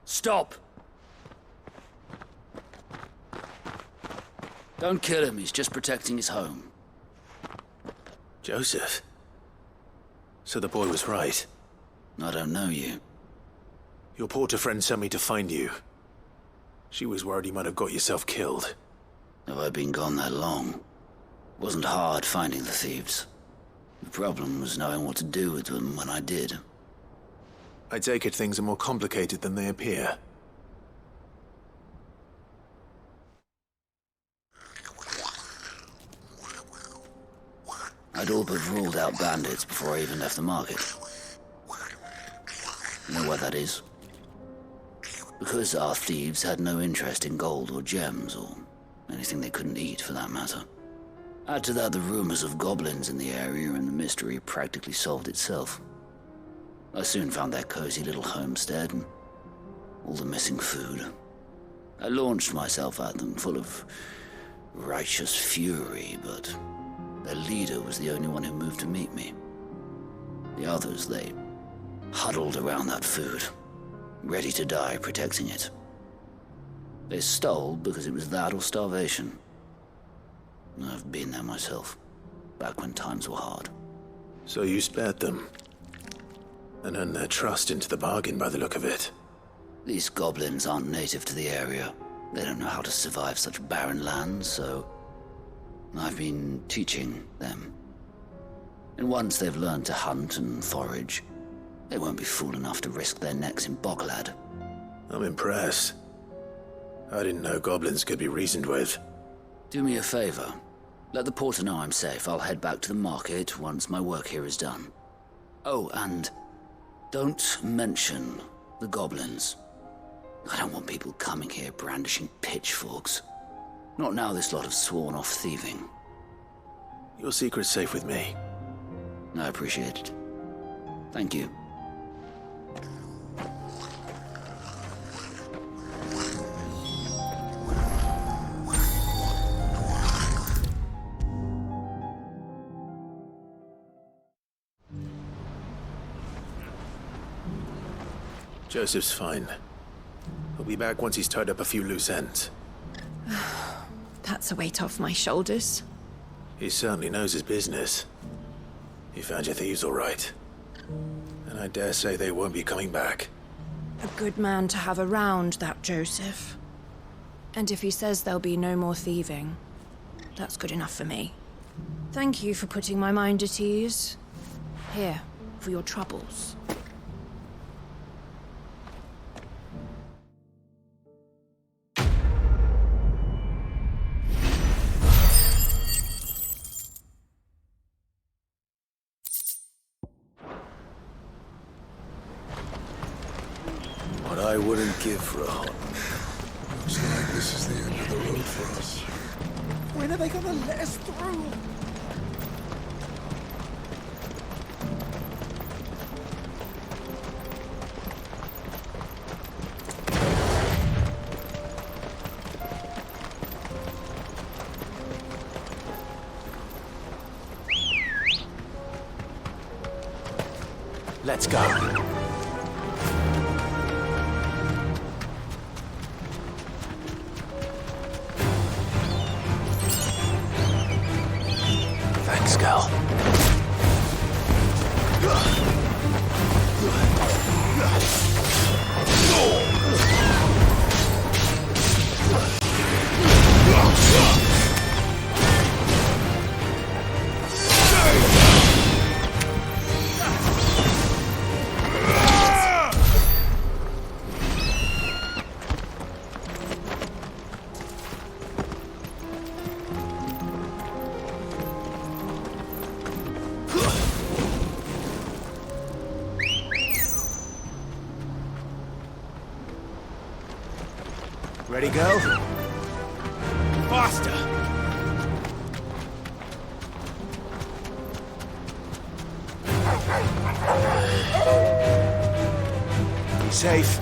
Stop! Don't kill him, he's just protecting his home. Joseph? So the boy was right. I don't know you. Your porter friend sent me to find you. She was worried you might have got yourself killed. Have I been gone that long? It wasn't hard finding the thieves. The problem was knowing what to do with them when I did. I take it things are more complicated than they appear. I'd all but ruled out bandits before I even left the market. You know why that is? Because our thieves had no interest in gold or gems, or anything they couldn't eat for that matter. Add to that the rumors of goblins in the area, and the mystery practically solved itself. I soon found their cozy little homestead and all the missing food. I launched myself at them, full of righteous fury, but their leader was the only one who moved to meet me. The others, they huddled around that food, ready to die protecting it. They stole because it was that or starvation. I've been there myself, back when times were hard. So you spared them, and earned their trust into the bargain by the look of it. These goblins aren't native to the area. They don't know how to survive such barren lands, so I've been teaching them. And once they've learned to hunt and forage, they won't be fool enough to risk their necks in Bogglad. I'm impressed. I didn't know goblins could be reasoned with. Do me a favor. Let the porter know I'm safe. I'll head back to the market once my work here is done. Oh, and don't mention the goblins. I don't want people coming here brandishing pitchforks. Not now this lot have sworn off thieving. Your secret's safe with me. I appreciate it. Thank you. Joseph's fine. He'll be back once he's tied up a few loose ends. That's a weight off my shoulders. He certainly knows his business. You found your thieves all right. And I dare say they won't be coming back. A good man to have around, that Joseph. And if he says there'll be no more thieving, that's good enough for me. Thank you for putting my mind at ease. Here, for your troubles. I wouldn't give for a hot. Looks like this is the end of the road for us. When are they gonna let us through? Let's go. Thanks, Gal. Ready, go? Faster! Be safe.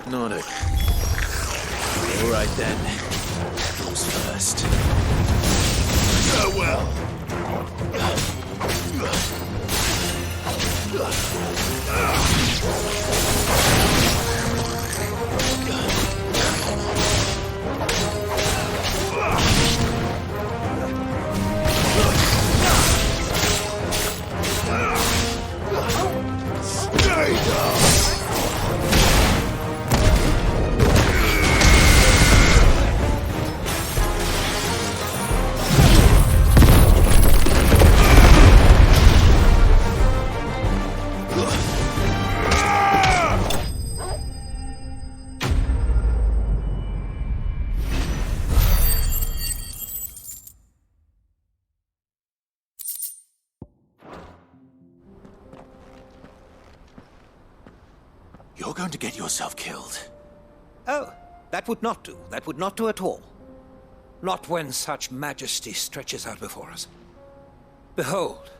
Nordic. All right then. Who's first? Farewell. You're going to get yourself killed. Oh, that would not do. That would not do at all. Not when such majesty stretches out before us. Behold,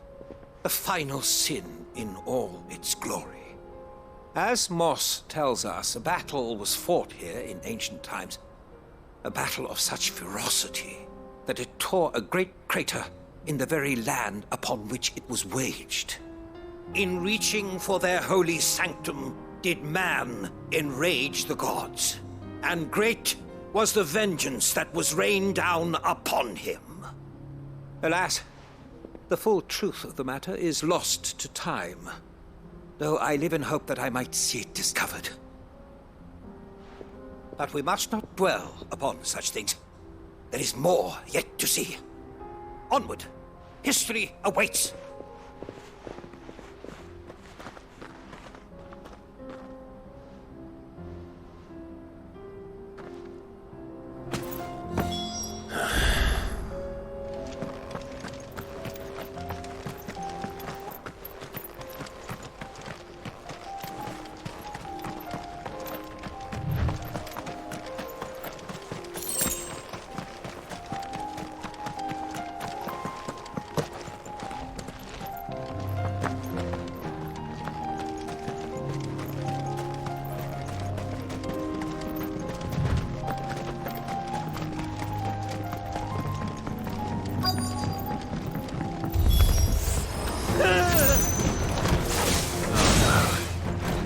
the final sin in all its glory. As Moss tells us, a battle was fought here in ancient times. A battle of such ferocity that it tore a great crater in the very land upon which it was waged. In reaching for their holy sanctum, did man enrage the gods, and great was the vengeance that was rained down upon him. Alas, the full truth of the matter is lost to time, though I live in hope that I might see it discovered. But we must not dwell upon such things. There is more yet to see. Onward! History awaits!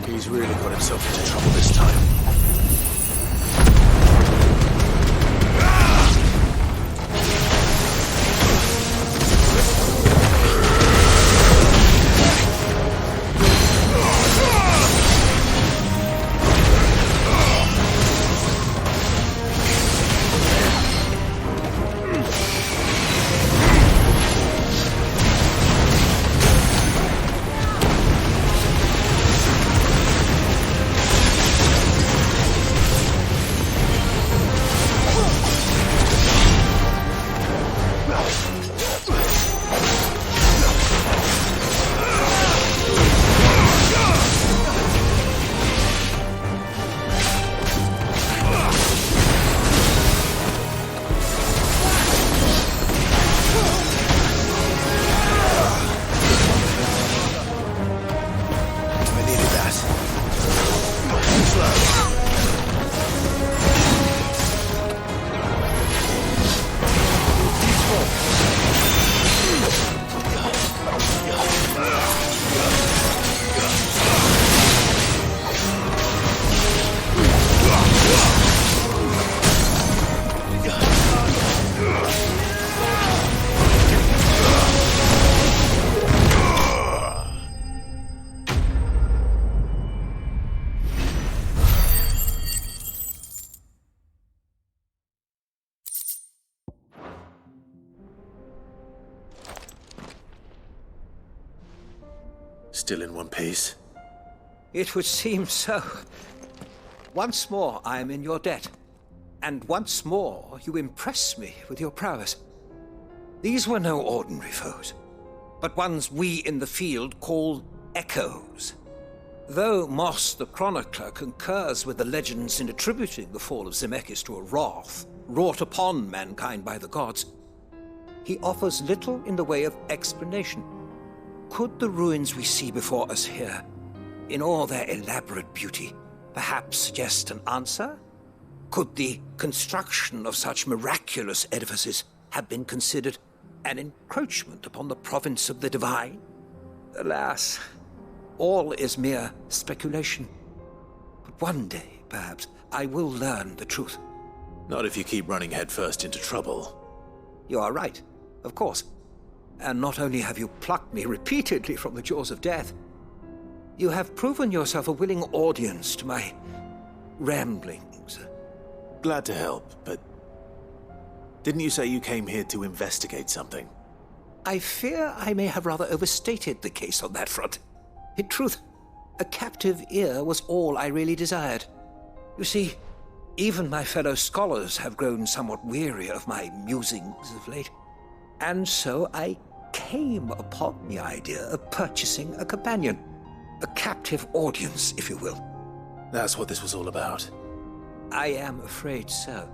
He's really got himself into trouble this time. Still in one piece? It would seem so. Once more I am in your debt, and once more you impress me with your prowess. These were no ordinary foes, but ones we in the field call echoes. Though Moss the Chronicler concurs with the legends in attributing the fall of Zemeckis to a wrath wrought upon mankind by the gods, he offers little in the way of explanation. Could the ruins we see before us here, in all their elaborate beauty, perhaps suggest an answer? Could the construction of such miraculous edifices have been considered an encroachment upon the province of the divine? Alas, all is mere speculation. But one day, perhaps, I will learn the truth. Not if you keep running headfirst into trouble. You are right, of course. And not only have you plucked me repeatedly from the jaws of death, you have proven yourself a willing audience to my ramblings. Glad to help, but didn't you say you came here to investigate something? I fear I may have rather overstated the case on that front. In truth, a captive ear was all I really desired. You see, even my fellow scholars have grown somewhat weary of my musings of late. And so I came upon the idea of purchasing a companion. A captive audience, if you will. That's what this was all about. I am afraid so.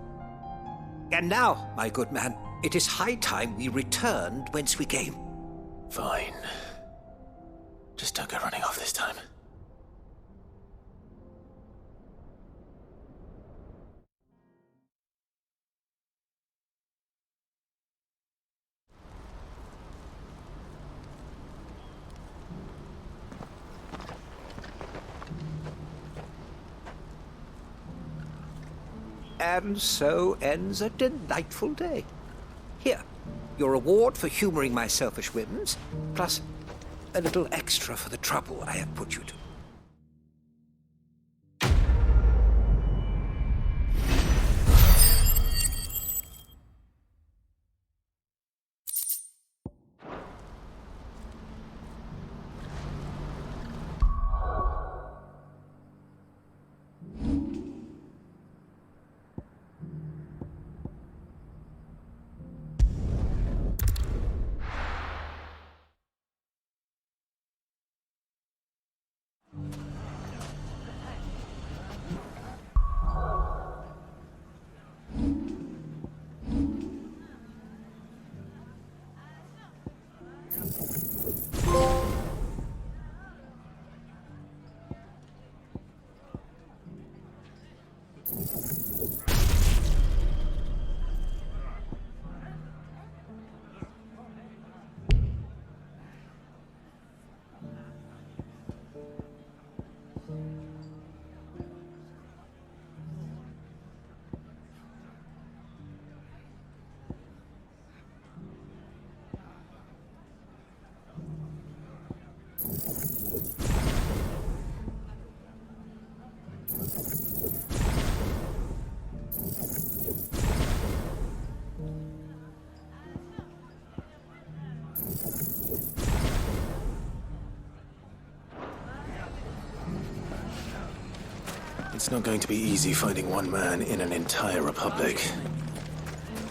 And now, my good man, it is high time we returned whence we came. Fine. Just don't go running off this time. And so ends a delightful day. Here, your reward for humoring my selfish whims, plus a little extra for the trouble I have put you to. It's not going to be easy finding one man in an entire republic.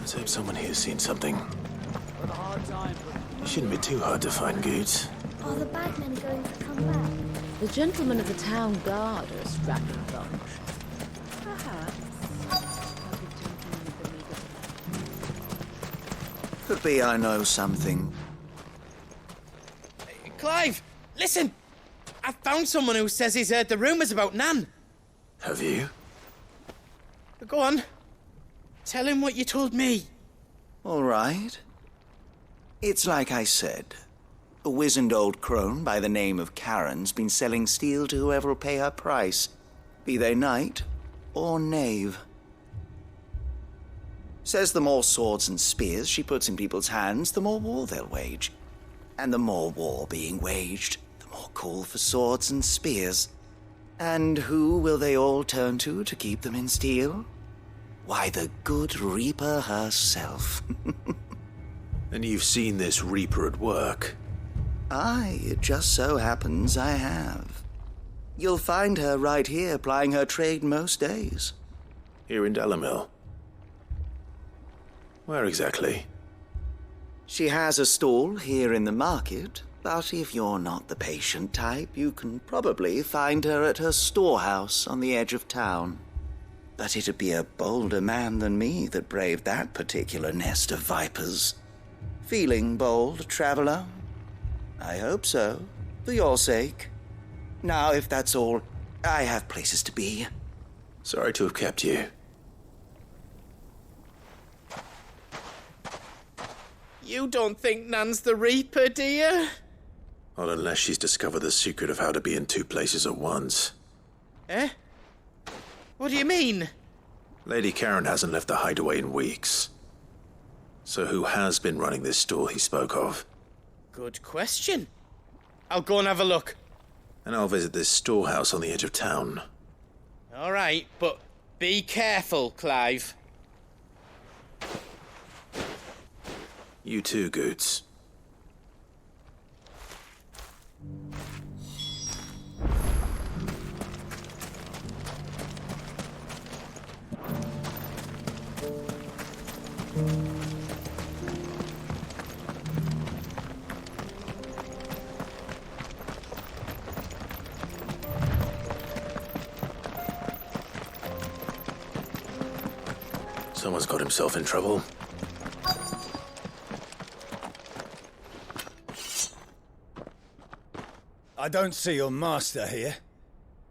Let's hope someone here's seen something. It shouldn't be too hard to find goods. Are the bagmen going to come back? The gentlemen of the town guard are a strapping bunch. Could be I know something. Clive, listen! I found someone who says he's heard the rumours about Nan. Have you? Go on. Tell him what you told me. All right. It's like I said. A wizened old crone by the name of Karen's been selling steel to whoever will pay her price, be they knight or knave. Says the more swords and spears she puts in people's hands, the more war they'll wage. And the more war being waged, the more call for swords and spears. And who will they all turn to keep them in steel? Why, the good Reaper herself. And you've seen this Reaper at work? Aye, it just so happens I have. You'll find her right here plying her trade most days. Here in Delamil? Where exactly? She has a stall here in the market, but if you're not the patient type, you can probably find her at her storehouse on the edge of town. But it'd be a bolder man than me that braved that particular nest of vipers. Feeling bold, traveler? I hope so, for your sake. Now, if that's all, I have places to be. Sorry to have kept you. You don't think Nan's the Reaper, do you? Not unless she's discovered the secret of how to be in two places at once. Eh? What do you mean? Lady Karen hasn't left the hideaway in weeks. So who has been running this stall he spoke of? Good question. I'll go and have a look. And I'll visit this storehouse on the edge of town. All right, but be careful, Clive. You too, Goots. Someone's got himself in trouble. I don't see your master here,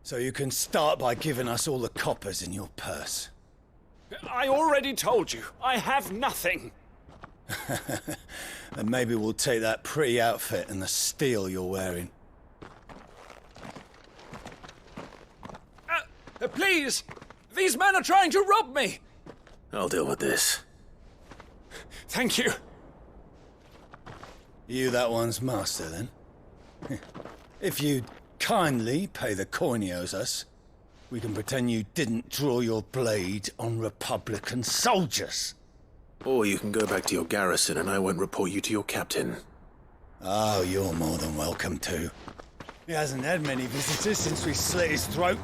so you can start by giving us all the coppers in your purse. I already told you, I have nothing. And maybe we'll take that pretty outfit and the steel you're wearing. Please! These men are trying to rob me! I'll deal with this. Thank you. You that one's master, then? If you'd kindly pay the coin he owes us, we can pretend you didn't draw your blade on Republican soldiers. Or you can go back to your garrison and I won't report you to your captain. Oh, you're more than welcome to. He hasn't had many visitors since we slit his throat.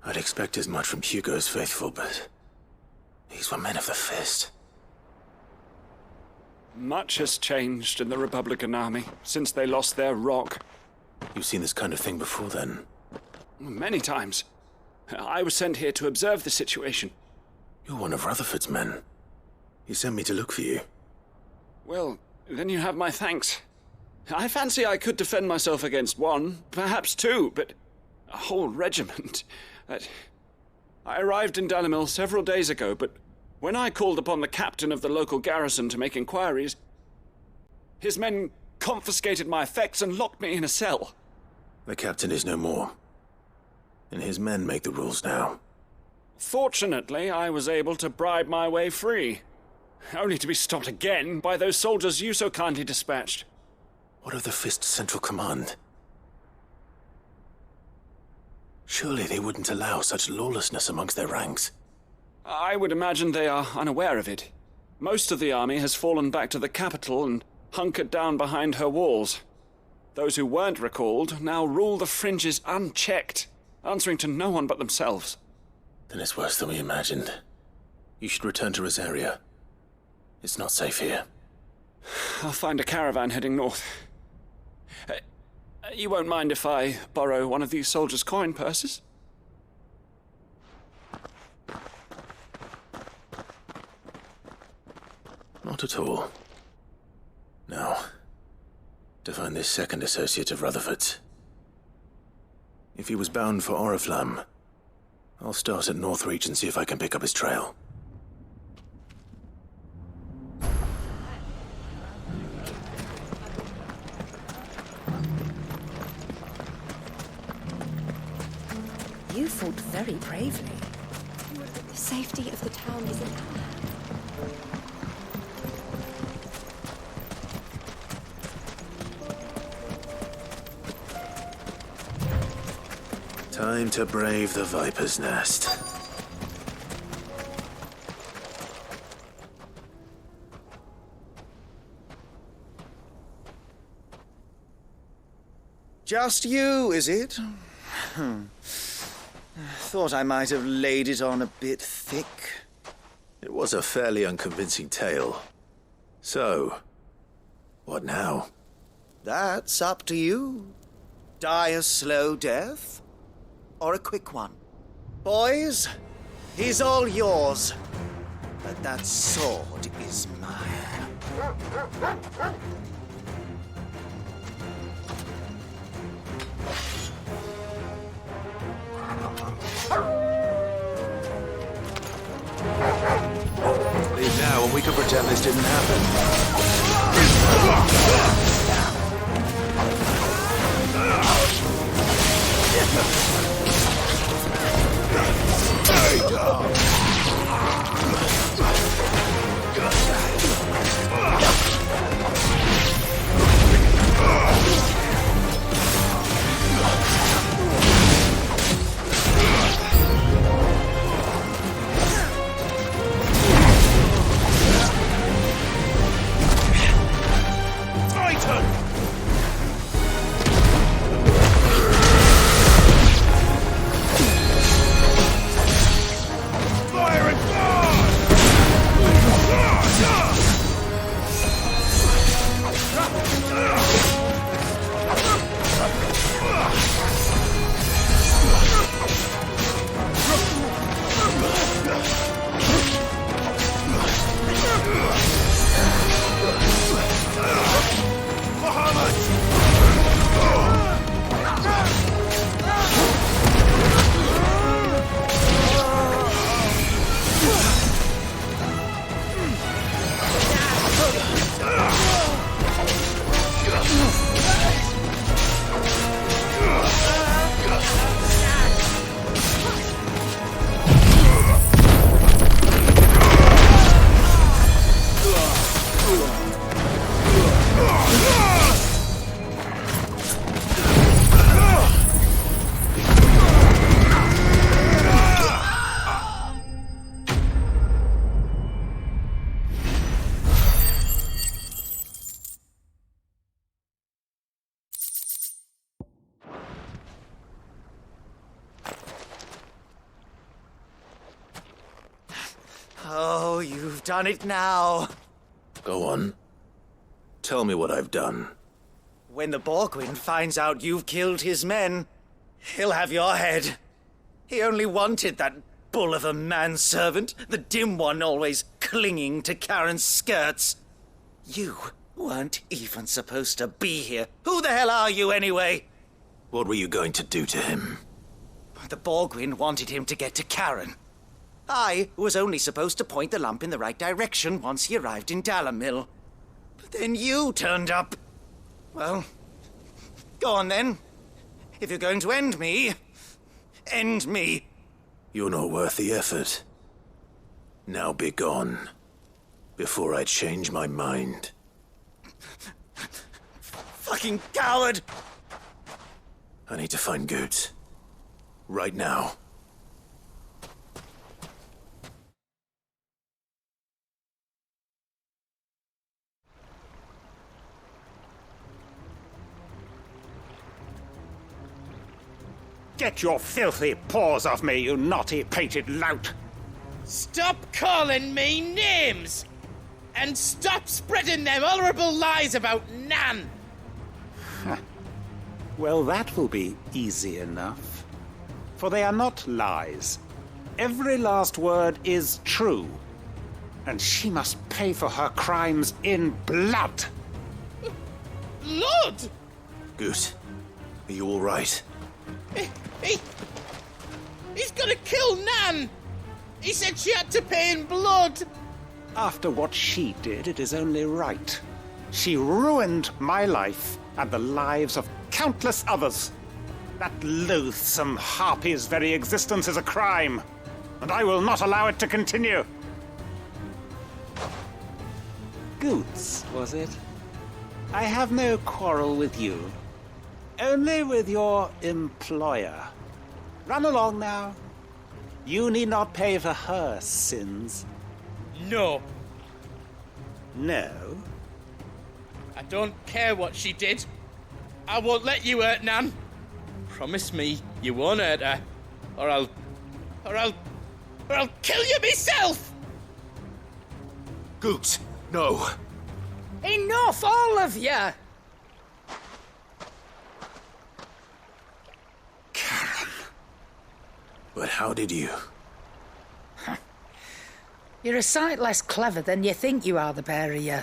I'd expect as much from Hugo's faithful, but these were men of the fist. Much has changed in the Republican army since they lost their rock. You've seen this kind of thing before, then? Many times. I was sent here to observe the situation. You're one of Rutherford's men. He sent me to look for you. Well, then you have my thanks. I fancy I could defend myself against one, perhaps two, but a whole regiment. I arrived in Dalimil several days ago, but when I called upon the captain of the local garrison to make inquiries, his men confiscated my effects and locked me in a cell. The captain is no more, and his men make the rules now. Fortunately, I was able to bribe my way free, only to be stopped again by those soldiers you so kindly dispatched. What of the Fist's Central Command? Surely they wouldn't allow such lawlessness amongst their ranks. I would imagine they are unaware of it. Most of the army has fallen back to the capital and hunkered down behind her walls. Those who weren't recalled now rule the fringes unchecked, answering to no one but themselves. Then it's worse than we imagined. You should return to Rosaria. It's not safe here. I'll find a caravan heading north. You won't mind if I borrow one of these soldiers' coin purses? Not at all. Now, to find this second associate of Rutherford's. If he was bound for Oriflamme, I'll start at Northreach and see if I can pick up his trail. You fought very bravely. The safety of the town is in our hands. Time to brave the Viper's Nest. Just you, is it? Thought I might have laid it on a bit thick. It was a fairly unconvincing tale. So, what now? That's up to you. Die a slow death, or a quick one. Boys, he's all yours. But that sword is mine. Leave now and we can pretend this didn't happen. done it now. Go on. Tell me what I've done. When the Borgwyn finds out you've killed his men, he'll have your head. He only wanted that bull of a manservant, the dim one always clinging to Karen's skirts. You weren't even supposed to be here. Who the hell are you, anyway? What were you going to do to him? The Borgwyn wanted him to get to Karen. I was only supposed to point the lamp in the right direction once he arrived in Dalamil. But then you turned up. Well, go on then. If you're going to end me, end me. You're not worth the effort. Now be gone, before I change my mind. Fucking coward! I need to find Goods. Right now. Get your filthy paws off me, you naughty-pated lout! Stop calling me names! And stop spreading them horrible lies about Nan! Well, that will be easy enough. For they are not lies. Every last word is true. And she must pay for her crimes in blood. Blood? Good. Are you all right? He's gonna kill Nan! He said she had to pay in blood! After what she did, it is only right. She ruined my life and the lives of countless others. That loathsome harpy's very existence is a crime, and I will not allow it to continue. Goods, was it? I have no quarrel with you. Only with your employer. Run along now. You need not pay for her sins. No. No? I don't care what she did. I won't let you hurt Nan. Promise me you won't hurt her, or I'll kill you myself! Goots, no. Enough, all of you! But how did you? You're a sight less clever than you think you are, the pair of you.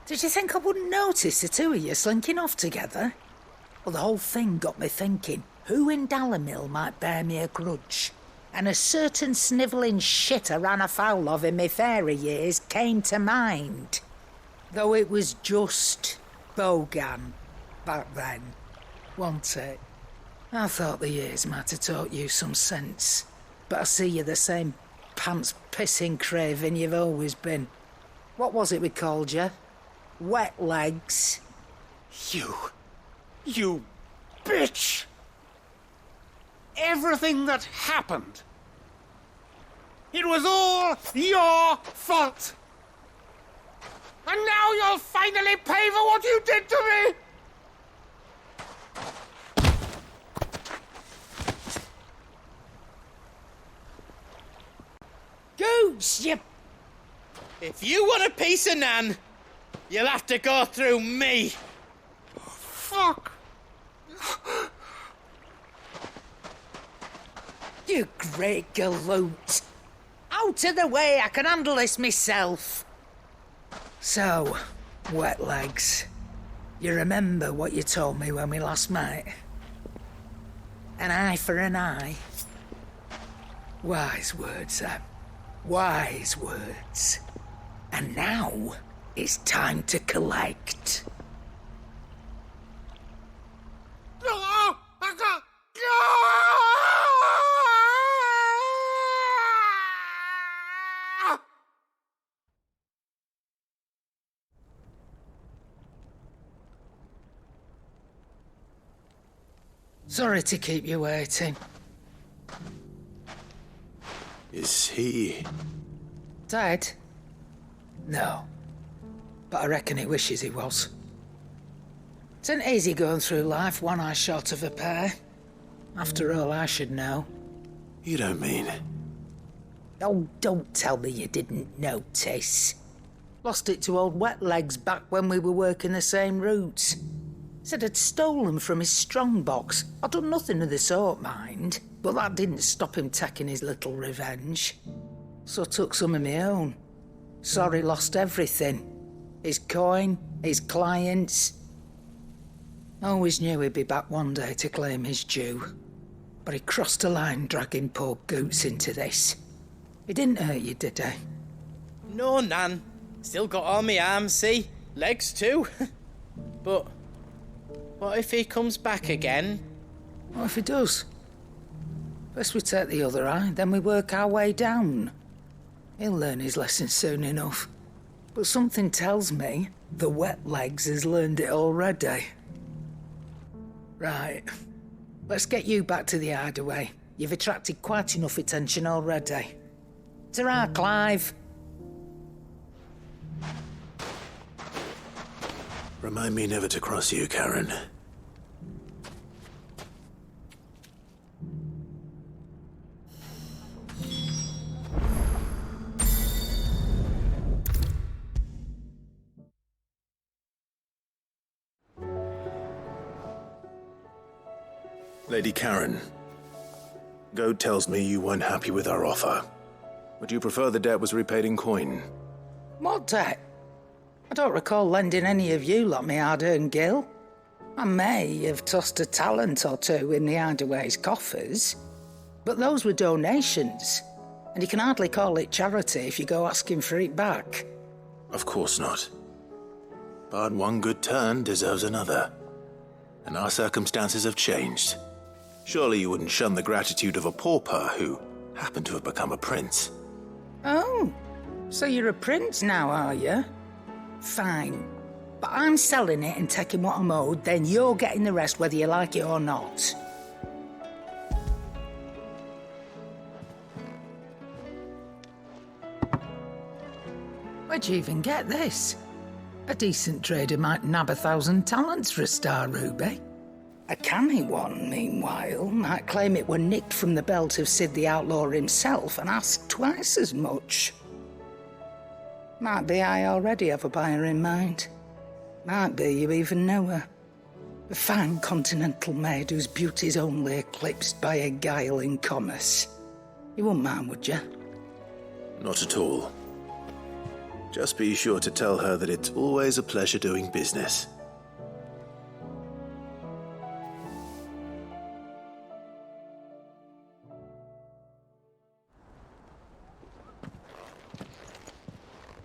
Did you think I wouldn't notice the two of you slinking off together? Well, the whole thing got me thinking, who in Dalamil might bear me a grudge? And a certain snivelling shit I ran afoul of in my fairy years came to mind. Though it was just Bogan back then, wasn't it? I thought the years might have taught you some sense, but I see you're the same pants-pissing craven you've always been. What was it we called you? Wet legs? You bitch! Everything that happened, it was all your fault! And now you'll finally pay for what you did to me! Gooch, you... If you want a piece of Nan, you'll have to go through me. Fuck! You great galoot. Out of the way, I can handle this myself. So, wet legs, you remember what you told me when we last met? An eye for an eye. Wise words, Sam. Wise words. And now, it's time to collect. Sorry to keep you waiting. Is he... Dead? No. But I reckon he wishes he was. It isn't easy going through life one eye short of a pair. After all, I should know. You don't mean... Oh, don't tell me you didn't notice. Lost it to old Wet Legs back when we were working the same routes. Said I'd stolen from his strongbox. I'd done nothing of the sort, mind, but that didn't stop him taking his little revenge. So I took some of my own. Sorry, lost everything. His coin, his clients. Always knew he'd be back one day to claim his due. But he crossed a line dragging poor Goots into this. He didn't hurt you, did he? No, Nan. Still got all my arms, see? Legs too. But what if he comes back again? What if he does? First we take the other eye, then we work our way down. He'll learn his lesson soon enough. But something tells me the Wet Legs has learned it already. Right. Let's get you back to the hideaway. You've attracted quite enough attention already. Ta-ra, Clive. Remind me never to cross you, Karen. Lady Karen, Goad tells me you weren't happy with our offer. Would you prefer the debt was repaid in coin? What debt? I don't recall lending any of you lot me hard-earned gil. I may have tossed a talent or two in the hideaway's coffers, but those were donations, and you can hardly call it charity if you go asking for it back. Of course not. But one good turn deserves another, and our circumstances have changed. Surely you wouldn't shun the gratitude of a pauper who happened to have become a prince. Oh, so you're a prince now, are you? Fine. But I'm selling it and taking what I'm owed, then you're getting the rest whether you like it or not. Where'd you even get this? A decent trader might nab 1,000 talents for a star ruby. A canny one, meanwhile, might claim it were nicked from the belt of Sid the Outlaw himself and ask twice as much. Might be I already have a buyer in mind. Might be you even know her. A fine continental maid whose beauty's only eclipsed by a guile in commerce. You wouldn't mind, would you? Not at all. Just be sure to tell her that it's always a pleasure doing business.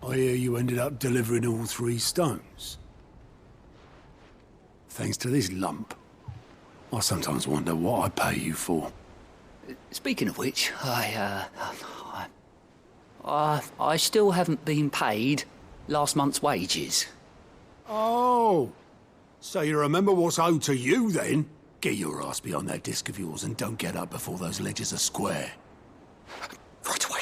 I hear you ended up delivering all 3 stones. Thanks to this lump. I sometimes wonder what I pay you for. Speaking of which, I still haven't been paid last month's wages. Oh, so you remember what's owed to you then? Get your ass behind that disc of yours and don't get up before those ledgers are square. Right away.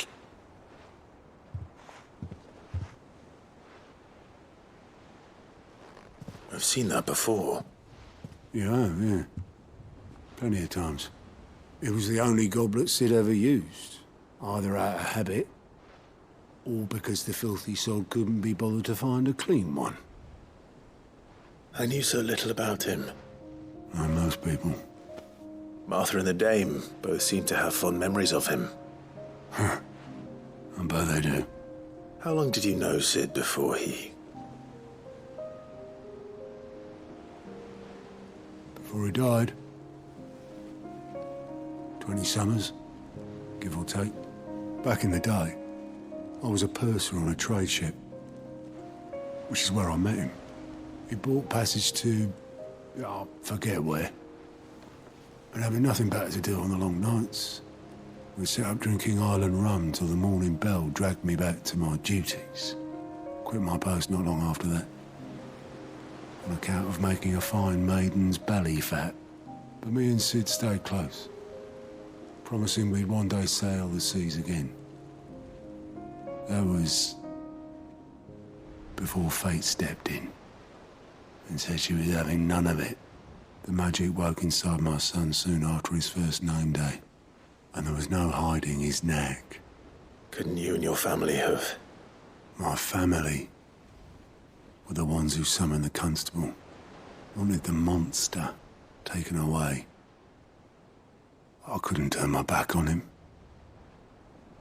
I've seen that before. Yeah. Plenty of times. It was the only goblet Sid ever used. Either out of habit, or because the filthy sod couldn't be bothered to find a clean one. I knew so little about him. Like most people. Martha and the Dame both seem to have fond memories of him. Huh. I bet they do. How long did you know Sid before he... Before he died? 20 summers, give or take. Back in the day, I was a purser on a trade ship, which is where I met him. He bought passage to... I forget where. But having nothing better to do on the long nights, we'd sit up drinking island rum till the morning bell dragged me back to my duties. Quit my post not long after that, on account of making a fine maiden's belly fat. But me and Sid stayed close, promising we'd one day sail the seas again. That was before fate stepped in and said she was having none of it. The magic woke inside my son soon after his first name day, and there was no hiding his knack. Couldn't you and your family have... My family were the ones who summoned the constable. Wanted the monster taken away. I couldn't turn my back on him.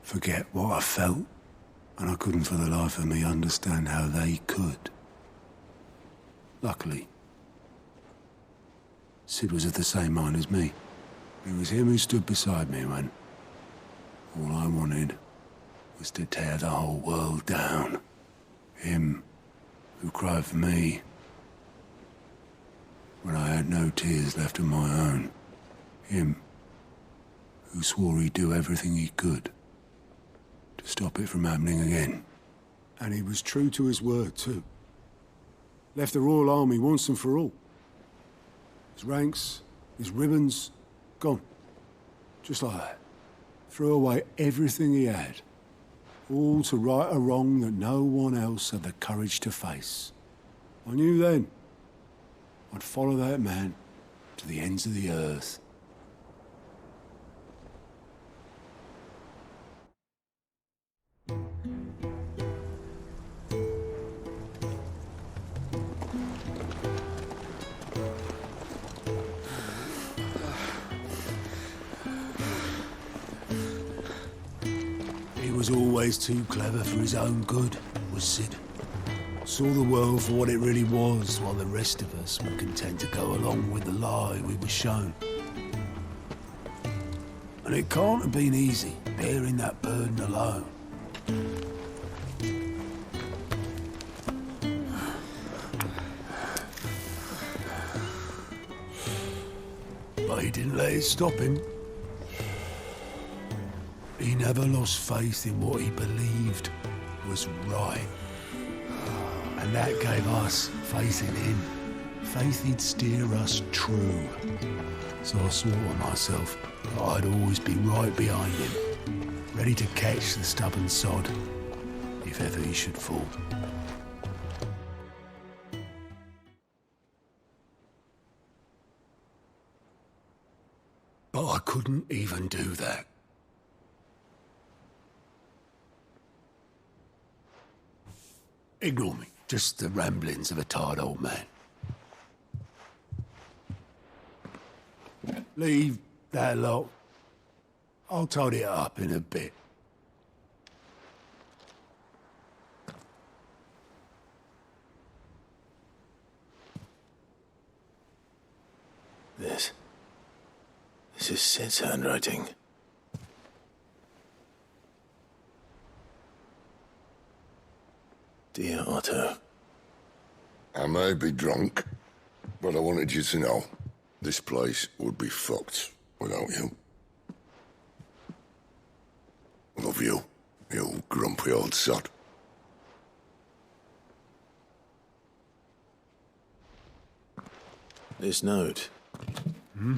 Forget what I felt, and I couldn't for the life of me understand how they could. Luckily, Sid was of the same mind as me. It was him who stood beside me when all I wanted was to tear the whole world down. Him who cried for me when I had no tears left of my own. Him who swore he'd do everything he could to stop it from happening again. And he was true to his word, too. Left the Royal Army once and for all. His ranks, his ribbons, gone. Just like that. Threw away everything he had. All to right a wrong that no one else had the courage to face. I knew then I'd follow that man to the ends of the earth. He was always too clever for his own good, was Sid. Saw the world for what it really was, while the rest of us were content to go along with the lie we were shown. And it can't have been easy, bearing that burden alone. But he didn't let it stop him. He never lost faith in what he believed was right. And that gave us faith in him. Faith he'd steer us true. So I swore to myself that I'd always be right behind him, ready to catch the stubborn sod if ever he should fall. But I couldn't even do that. Ignore me. Just the ramblings of a tired old man. Leave that lot. I'll tidy it up in a bit. This is Sid's handwriting. Dear Otto. I may be drunk, but I wanted you to know this place would be fucked without you. Love you, you grumpy old sod. This note. Hmm?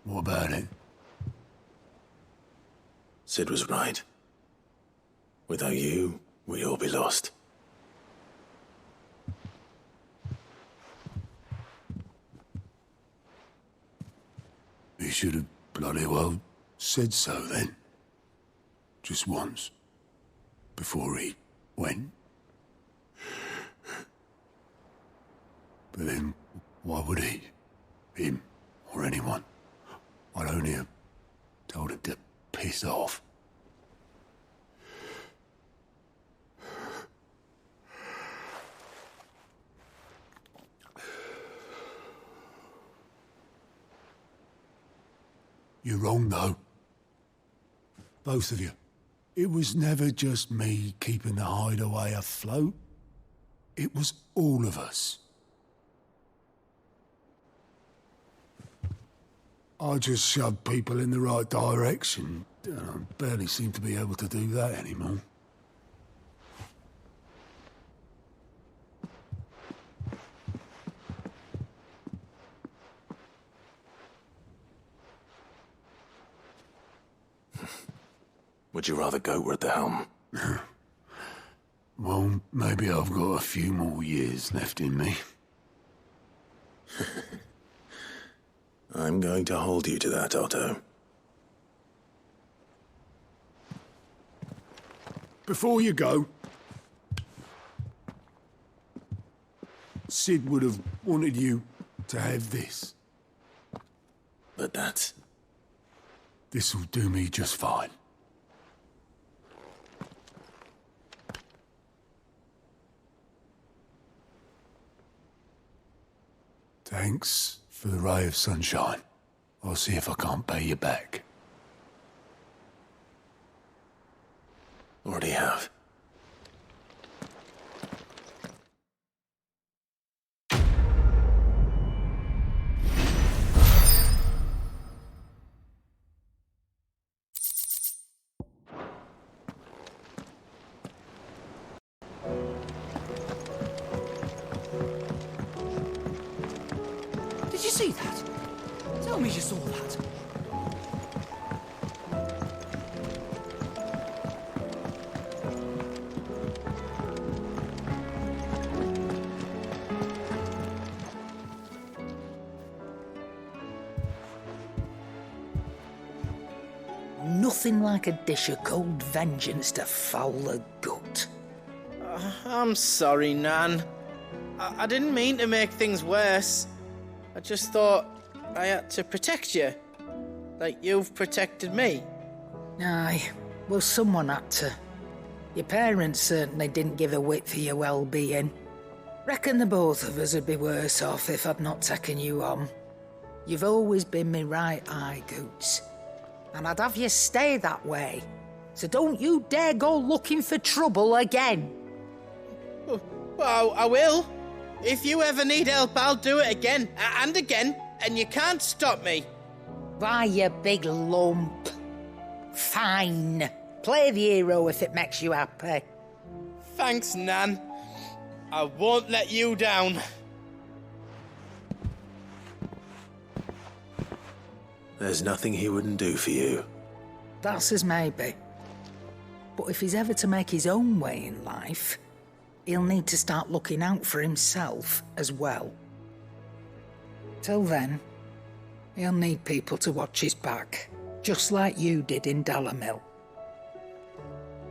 What about it? Sid was right. Without you, we'd all be lost. He should have bloody well said so then. Just once. Before he went. But then, why would he? Him, or anyone. I'd only have told him to piss off. You're wrong, though. Both of you. It was never just me keeping the hideaway afloat. It was all of us. I just shoved people in the right direction. I barely seem to be able to do that anymore. Would you rather go at the helm? Well, maybe I've got a few more years left in me. I'm going to hold you to that, Otto. Before you go, Sid would have wanted you to have this. But that's... This'll do me just fine. Thanks for the ray of sunshine. I'll see if I can't pay you back. Already have. Did you see that? Tell me you saw that. Nothing like a dish of cold vengeance to foul the gut. I'm sorry, Nan. I didn't mean to make things worse. I just thought I had to protect you. Like you've protected me. Aye, well, someone had to. Your parents certainly didn't give a whit for your well-being. Reckon the both of us would be worse off if I'd not taken you on. You've always been me right eye, Goots. And I'd have you stay that way. So don't you dare go looking for trouble again. Well, I will. If you ever need help, I'll do it again and again, and you can't stop me. Why, you big lump. Fine. Play the hero if it makes you happy. Thanks, Nan. I won't let you down. There's nothing he wouldn't do for you. That's as maybe. But if he's ever to make his own way in life, he'll need to start looking out for himself as well. Till then, he'll need people to watch his back, just like you did in Dalamil.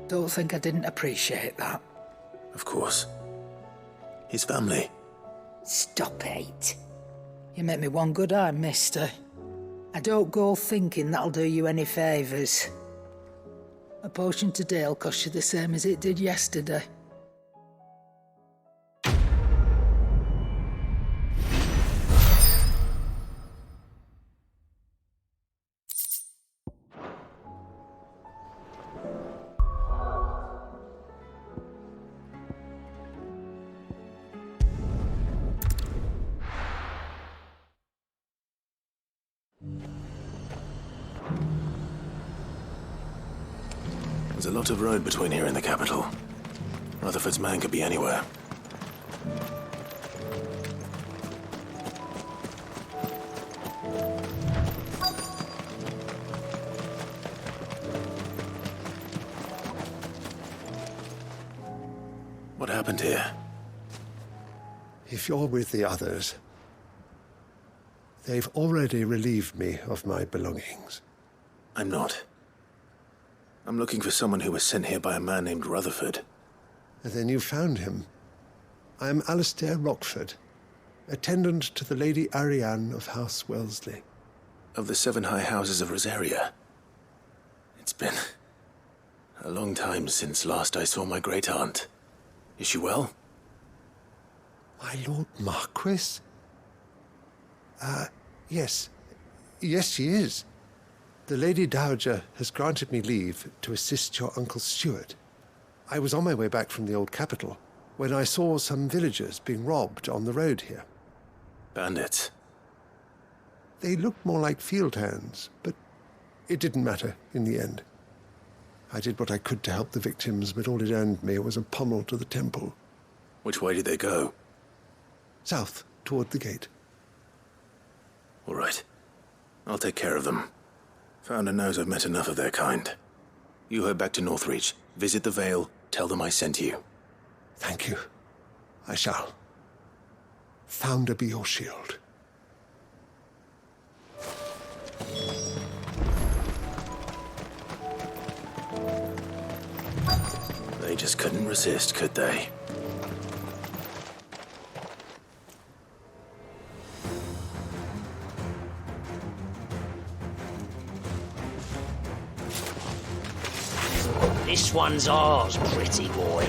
Don't think I didn't appreciate that. Of course. His family. Stop it. You make me one good eye, mister. I don't go thinking that'll do you any favours. A potion today'll cost you the same as it did yesterday. There's a lot of road between here and the capital. Rutherford's man could be anywhere. What happened here? If you're with the others, they've already relieved me of my belongings. I'm not. I'm looking for someone who was sent here by a man named Rutherford. And then you found him. I am Alistair Rockford, attendant to the Lady Ariane of House Wellesley. Of the 7 high houses of Rosaria. It's been a long time since last I saw my great-aunt. Is she well? My Lord Marquis? Yes. Yes, she is. The Lady Dowager has granted me leave to assist your Uncle Stuart. I was on my way back from the old capital when I saw some villagers being robbed on the road here. Bandits? They looked more like field hands, but it didn't matter in the end. I did what I could to help the victims, but all it earned me was a pommel to the temple. Which way did they go? South, toward the gate. All right. I'll take care of them. Founder knows I've met enough of their kind. You head back to Northreach, visit the Vale, tell them I sent you. Thank you. I shall. Founder be your shield. They just couldn't resist, could they? This one's ours, pretty boy.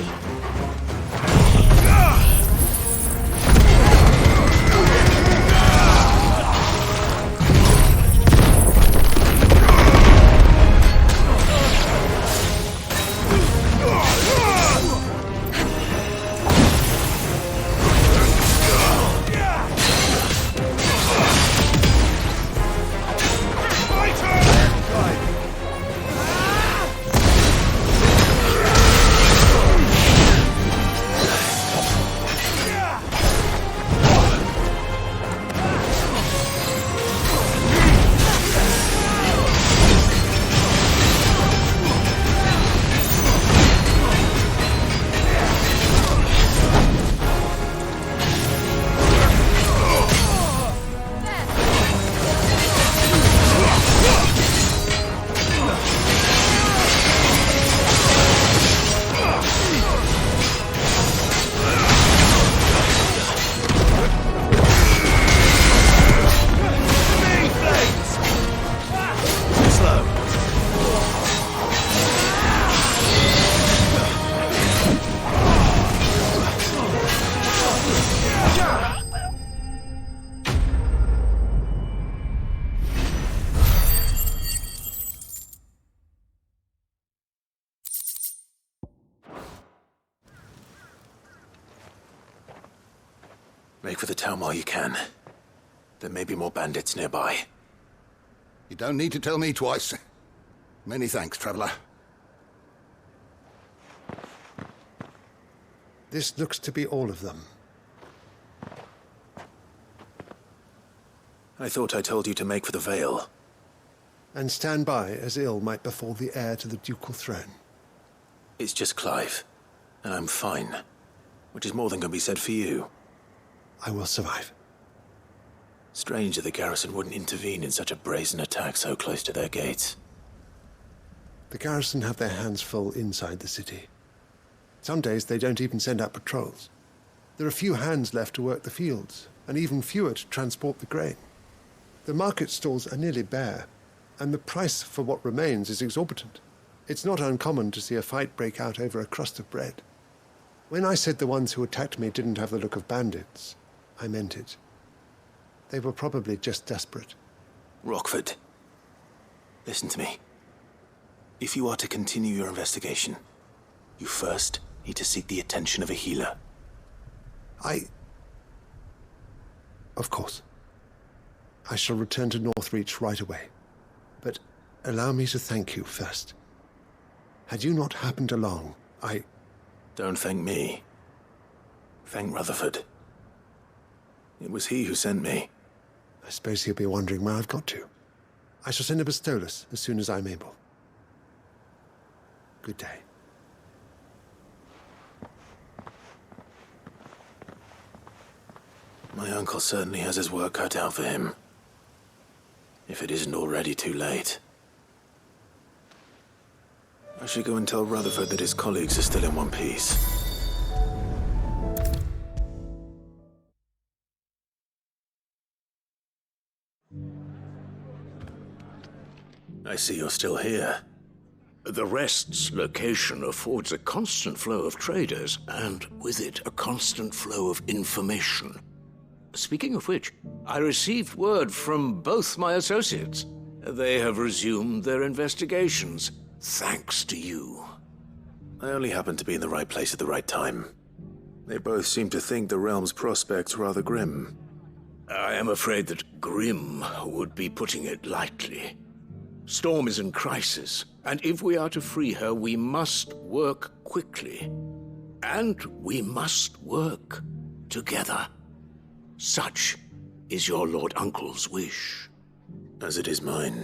Make for the town while you can. There may be more bandits nearby. You don't need to tell me twice. Many thanks, traveler. This looks to be all of them. I thought I told you to make for the Vale. And stand by as ill might befall the heir to the ducal throne. It's just Clive, and I'm fine. Which is more than can be said for you. I will survive. Strange that the garrison wouldn't intervene in such a brazen attack so close to their gates. The garrison have their hands full inside the city. Some days they don't even send out patrols. There are few hands left to work the fields, and even fewer to transport the grain. The market stalls are nearly bare, and the price for what remains is exorbitant. It's not uncommon to see a fight break out over a crust of bread. When I said the ones who attacked me didn't have the look of bandits, I meant it. They were probably just desperate. Rockford, listen to me. If you are to continue your investigation, you first need to seek the attention of a healer. Of course. I shall return to Northreach right away. But allow me to thank you first. Had you not happened along, Don't thank me. Thank Rutherford. It was he who sent me. I suppose he'll be wondering where I've got to. I shall send a Bistolus as soon as I'm able. Good day. My uncle certainly has his work cut out for him. If it isn't already too late. I should go and tell Rutherford that his colleagues are still in one piece. I see you're still here. The Rest's location affords a constant flow of traders, and with it, a constant flow of information. Speaking of which, I received word from both my associates. They have resumed their investigations, thanks to you. I only happened to be in the right place at the right time. They both seem to think the realm's prospects rather grim. I am afraid that grim would be putting it lightly. Storm is in crisis, and if we are to free her, we must work quickly. And we must work together. Such is your Lord Uncle's wish. As it is mine.